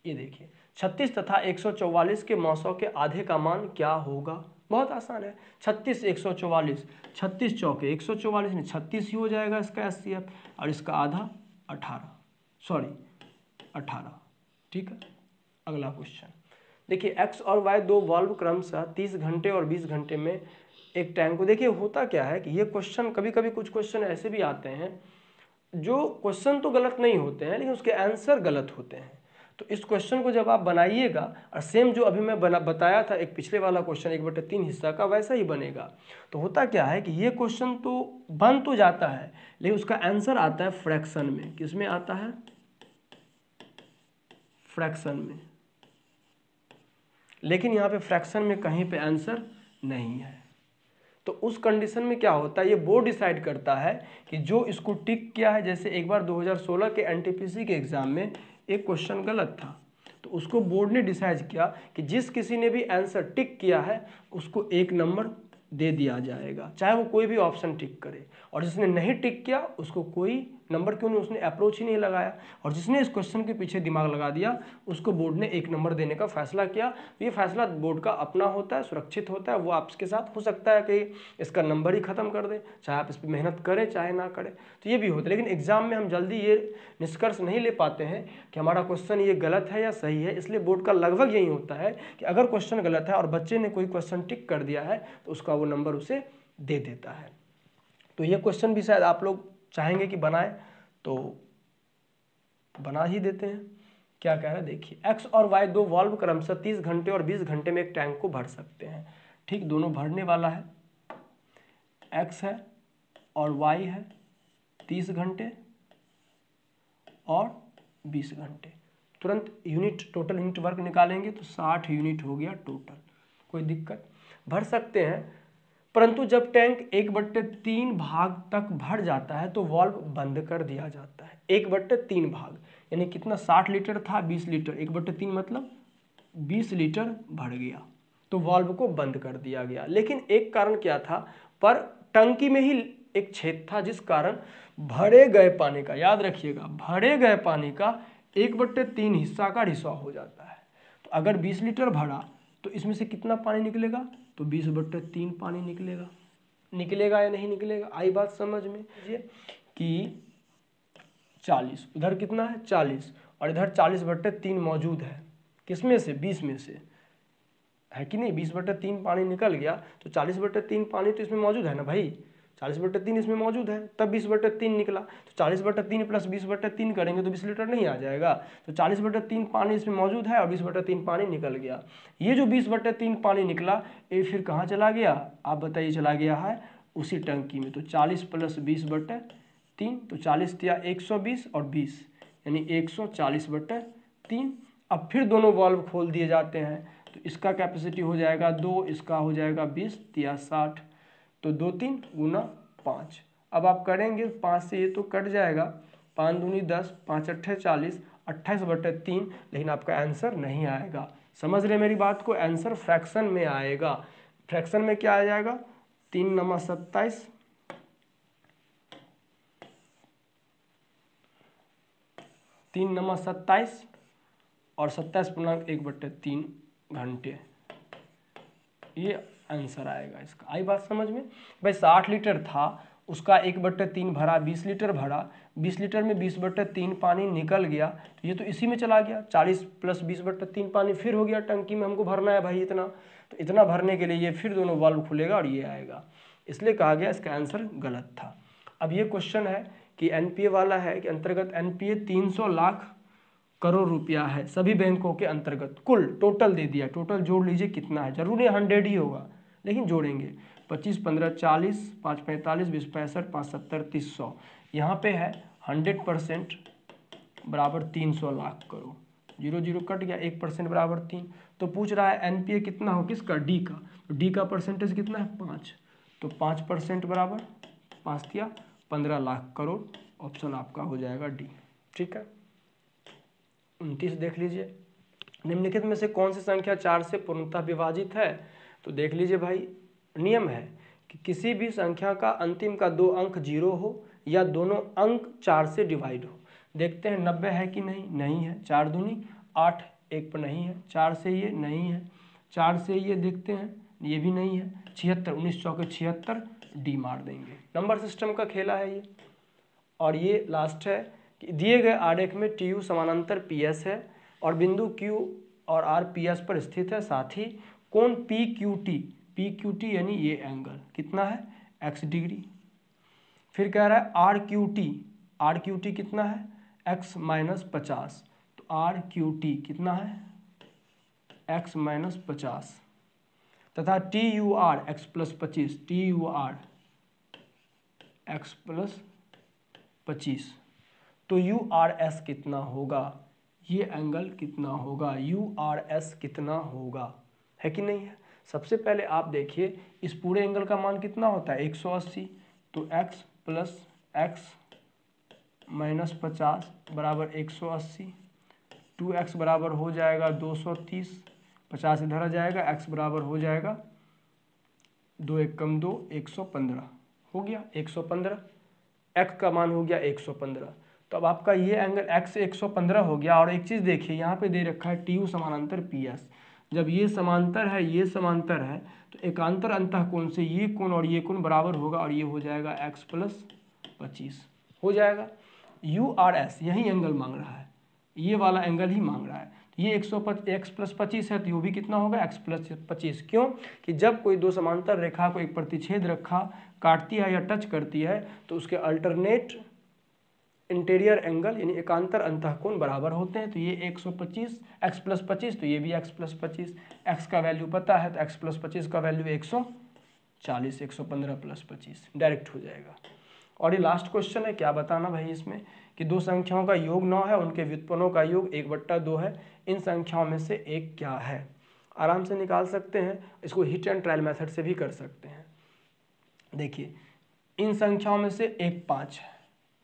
ये देखिए 36 तथा 144 के मौसों के आधे का मान क्या होगा। बहुत आसान है, 36 144, 36 चौके 144 नहीं 36 ही हो जाएगा इसका एचसीएफ, और इसका आधा 18। ठीक है, अगला क्वेश्चन देखिए एक्स और वाई दो वाल्व क्रमशः 30 घंटे और 20 घंटे में एक टैंक को, देखिए होता क्या है कि ये क्वेश्चन कभी कभी कुछ क्वेश्चन ऐसे भी आते हैं जो क्वेश्चन तो गलत नहीं होते हैं लेकिन उसके आंसर गलत होते हैं। तो इस क्वेश्चन को जब आप बनाइएगा और सेम जो अभी मैं बताया था एक पिछले वाला क्वेश्चन 1/3 हिस्सा का, वैसा ही बनेगा। तो होता क्या है कि ये क्वेश्चन तो बन तो जाता है लेकिन उसका आंसर आता है फ्रैक्शन में। किस में आता है? फ्रैक्शन में। लेकिन यहाँ पे फ्रैक्शन में कहीं पे आंसर नहीं है। तो उस कंडीशन में क्या होता है, ये बोर्ड डिसाइड करता है कि जो इसको टिक किया है, जैसे एक बार 2016 के एनटीपीसी के एग्जाम में एक क्वेश्चन गलत था, तो उसको बोर्ड ने डिसाइड किया कि जिस किसी ने भी आंसर टिक किया है उसको 1 नंबर दे दिया जाएगा, चाहे वो कोई भी ऑप्शन टिक करे, और जिसने नहीं टिक किया उसको कोई नंबर क्यों नहीं, उसने अप्रोच ही नहीं लगाया, और जिसने इस क्वेश्चन के पीछे दिमाग लगा दिया उसको बोर्ड ने 1 नंबर देने का फैसला किया। ये फैसला बोर्ड का अपना होता है, सुरक्षित होता है, वो आपके साथ हो सकता है कि इसका नंबर ही खत्म कर दे, चाहे आप इस पर मेहनत करें चाहे ना करें, तो ये भी होता है। लेकिन एग्जाम में हम जल्दी ये निष्कर्ष नहीं ले पाते हैं कि हमारा क्वेश्चन ये गलत है या सही है, इसलिए बोर्ड का लगभग यही होता है कि अगर क्वेश्चन गलत है और बच्चे ने कोई क्वेश्चन टिक कर दिया है तो उसका वो नंबर उसे दे देता है। तो ये क्वेश्चन भी शायद आप लोग चाहेंगे कि बनाए, तो बना ही देते हैं। क्या कह रहा है देखिए, एक्स और वाई दो वाल्व क्रमशः 30 घंटे और 20 घंटे में एक टैंक को भर सकते हैं। ठीक, दोनों भरने वाला है, एक्स है और वाई है, 30 घंटे और 20 घंटे। तुरंत यूनिट, टोटल यूनिट वर्क निकालेंगे तो 60 यूनिट हो गया टोटल, कोई दिक्कत, भर सकते हैं। परंतु जब टैंक 1/3 भाग तक भर जाता है तो वाल्व बंद कर दिया जाता है। 1/3 भाग यानी कितना, 60 लीटर था 20 लीटर, 1/3 मतलब 20 लीटर भर गया तो वाल्व को बंद कर दिया गया। लेकिन एक कारण क्या था, पर टंकी में ही एक छेद था जिस कारण भरे गए पानी का, याद रखिएगा, भरे गए पानी का 1/3 हिस्सा का रिसाव हो जाता है। तो अगर 20 लीटर भरा तो इसमें से कितना पानी निकलेगा, तो 20/3 पानी निकलेगा या नहीं निकलेगा। आई बात समझ में कि 40, उधर कितना है 40 और इधर 40/3 मौजूद है, किसमें से, 20 में से, है कि नहीं। 20/3 पानी निकल गया तो 40/3 पानी तो इसमें मौजूद है ना भाई, 40/3 इसमें मौजूद है, तब 20/3 निकला। तो 40/3 प्लस 20/3 करेंगे तो 20 लीटर नहीं आ जाएगा। तो 40/3 पानी इसमें मौजूद है और 20/3 पानी निकल गया। ये जो 20/3 पानी निकला ये फिर कहाँ चला गया, आप बताइए, चला गया है उसी टंकी में। तो 40 प्लस 20/3, तो 40 दिया 120 और 20 यानी 140/3। अब फिर दोनों वाल्व खोल दिए जाते हैं तो इसका कैपेसिटी हो जाएगा 2, इसका हो जाएगा 20 या 60, तो 2 3 गुना 5। अब आप करेंगे 5 से ये तो कट जाएगा, 5 दूनी 10, 5 अट्ठे 40, 28/3, लेकिन आपका आंसर नहीं आएगा। समझ रहे मेरी बात को, आंसर फ्रैक्शन में आएगा। फ्रैक्शन में क्या आ जाएगा, 3 × 27, 3 × 27 और 27.1/3 घंटे, ये आंसर आएगा इसका। आई बात समझ में भाई। 60 लीटर था, उसका 1/3 भरा, 20 लीटर भरा, 20 लीटर में 20/3 पानी निकल गया तो ये तो इसी में चला गया। 40 प्लस 20/3 पानी फिर हो गया टंकी में, हमको भरना है भाई इतना, तो इतना भरने के लिए ये फिर दोनों वाल्व खुलेगा और ये आएगा, इसलिए कहा गया इसका आंसर गलत था। अब ये क्वेश्चन है कि एनपीए वाला है कि अंतर्गत एनपीए 300 लाख करोड़ रुपया है सभी बैंकों के अंतर्गत, कुल टोटल दे दिया, टोटल जोड़ लीजिए कितना है, जरूर 100 ही होगा लेकिन जोड़ेंगे, 25 15 40, 5 45, 20 65, 5 70, 300, यहाँ पे है 100% बराबर 300 लाख करोड़, 0 0 कट गया, 1% बराबर 3। तो पूछ रहा है एनपीए कितना हो, किसका, डी का, तो डी का परसेंटेज कितना है 5, तो 5% बराबर 5 दिया 15 लाख करोड़, ऑप्शन आपका हो जाएगा डी। ठीक है, 29 देख लीजिए, निम्नलिखित में से कौन सी संख्या 4 से पूर्णतः विभाजित है। तो देख लीजिए भाई, नियम है कि किसी भी संख्या का अंतिम का 2 अंक 0 हो या दोनों अंक 4 से डिवाइड हो। देखते हैं 90 है कि नहीं, नहीं है। 4 दूनी 8, 1 पर नहीं है। 4 से ये नहीं है। 4 से ये देखते हैं, ये भी नहीं है। 76, 19 चौके 76, डी मार देंगे। नंबर सिस्टम का खेला है ये। और ये लास्ट है कि दिए गए आरेख में टी यू समानांतर पी एस है और बिंदु क्यू और आर पी एस पर स्थित है। साथ ही कोण पी क्यू टी यानी ये एंगल कितना है, x डिग्री। फिर कह रहा है आर क्यू टी कितना है, x माइनस 50। तो आर क्यू टी कितना है, x माइनस 50 तथा T U R x plus 25, T U R x plus 25। तो यू आर एस कितना होगा, ये एंगल कितना होगा, यू आर एस कितना होगा, है कि नहीं है। सबसे पहले आप देखिए इस पूरे एंगल का मान कितना होता है 180। तो x प्लस एक्स माइनस 50 बराबर 180। 2x बराबर हो जाएगा 230, 50 इधर आ जाएगा, x बराबर हो जाएगा 2 1 कम 2, 115 हो गया। 115 x का मान हो गया 115। तो अब आपका ये एंगल x 115 हो गया। और एक चीज़ देखिए यहाँ पे दे रखा है टी यू समानांतर पी एस। जब ये समांतर है, ये समांतर है, तो एकांतर अंतःकोण से ये कोण और ये कोण बराबर होगा और ये हो जाएगा x प्लस 25 हो जाएगा। यू आर एस यही एंगल मांग रहा है, ये वाला एंगल ही मांग रहा है। तो ये x प्लस 25 है, तो ये भी कितना होगा x प्लस 25। क्यों कि जब कोई दो समांतर रेखा को एक प्रतिच्छेद रेखा काटती है या टच करती है तो उसके अल्टरनेट इंटीरियर एंगल यानी एकांतर अंतःकोण बराबर होते हैं। तो ये 125 x प्लस 25, तो ये भी x प्लस 25। x का वैल्यू पता है तो x प्लस 25 का वैल्यू 140, 115 प्लस 25 डायरेक्ट हो जाएगा। और ये लास्ट क्वेश्चन है, क्या बताना भाई इसमें कि दो संख्याओं का योग 9 है, उनके व्युत्पन्नों का योग 1/2 है, इन संख्याओं में से एक क्या है। आराम से निकाल सकते हैं, इसको हिट एंड ट्रायल मेथड से भी कर सकते हैं। देखिए इन संख्याओं में से एक 5 है,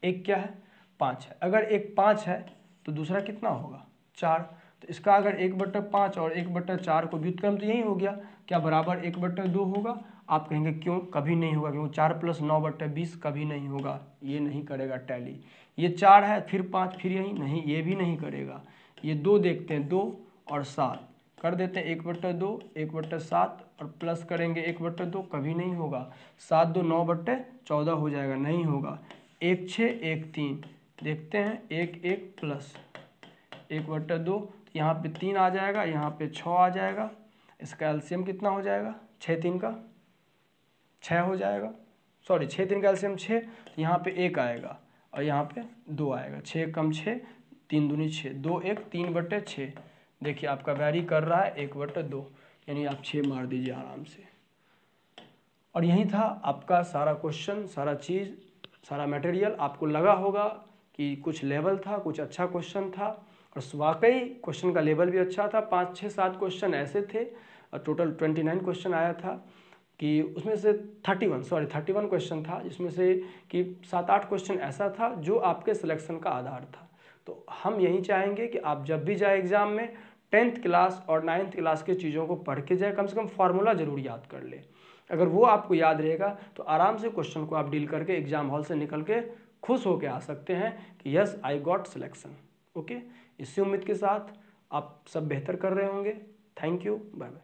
एक क्या है 5 है। अगर एक 5 है तो दूसरा कितना होगा 4। तो इसका अगर 1/5 और 1/4 को व्युत्क्रम तो यही हो गया, क्या बराबर 1/2 होगा। आप कहेंगे क्यों, कभी नहीं होगा, क्योंकि 4 + 9/20 कभी नहीं होगा, ये नहीं करेगा टैली। ये 4 है फिर 5 फिर यही नहीं, ये भी नहीं करेगा। ये 2 देखते हैं, 2 और 7 कर देते हैं 1/2, 1/7 और प्लस करेंगे 1/2, कभी नहीं होगा। 7 2 9/14 हो जाएगा, नहीं होगा। 1 6 1 3 देखते हैं, 1 1 प्लस 1/2, यहाँ पे 3 आ जाएगा, यहाँ पे 6 आ जाएगा। इसका एलसीएम कितना हो जाएगा, 6 3 का 6 हो जाएगा, सॉरी 6 3 का एलसीएम 6। तो यहाँ पे 1 आएगा और यहाँ पे 2 आएगा, 6 कम 6, 3 दूनी 6, 2 1 3/6। देखिए आपका वैरी कर रहा है 1/2, यानी आप 6 मार दीजिए आराम से। और यही था आपका सारा क्वेश्चन, सारा चीज़, सारा मटेरियल। आपको लगा होगा कि कुछ लेवल था, कुछ अच्छा क्वेश्चन था, और वाकई क्वेश्चन का लेवल भी अच्छा था। 5 6 7 क्वेश्चन ऐसे थे और टोटल 29 क्वेश्चन आया था कि उसमें से 31 क्वेश्चन था, जिसमें से कि 7-8 क्वेश्चन ऐसा था जो आपके सिलेक्शन का आधार था। तो हम यही चाहेंगे कि आप जब भी जाए एग्ज़ाम में 10th क्लास और 9th क्लास के चीज़ों को पढ़ के जाए, कम से कम फार्मूला ज़रूर याद कर ले। अगर वो आपको याद रहेगा तो आराम से क्वेश्चन को आप डील करके एग्जाम हॉल से निकल के खुश होके आ सकते हैं कि yes I got selection. Okay, इसी उम्मीद के साथ आप सब बेहतर कर रहे होंगे। Thank you, bye bye.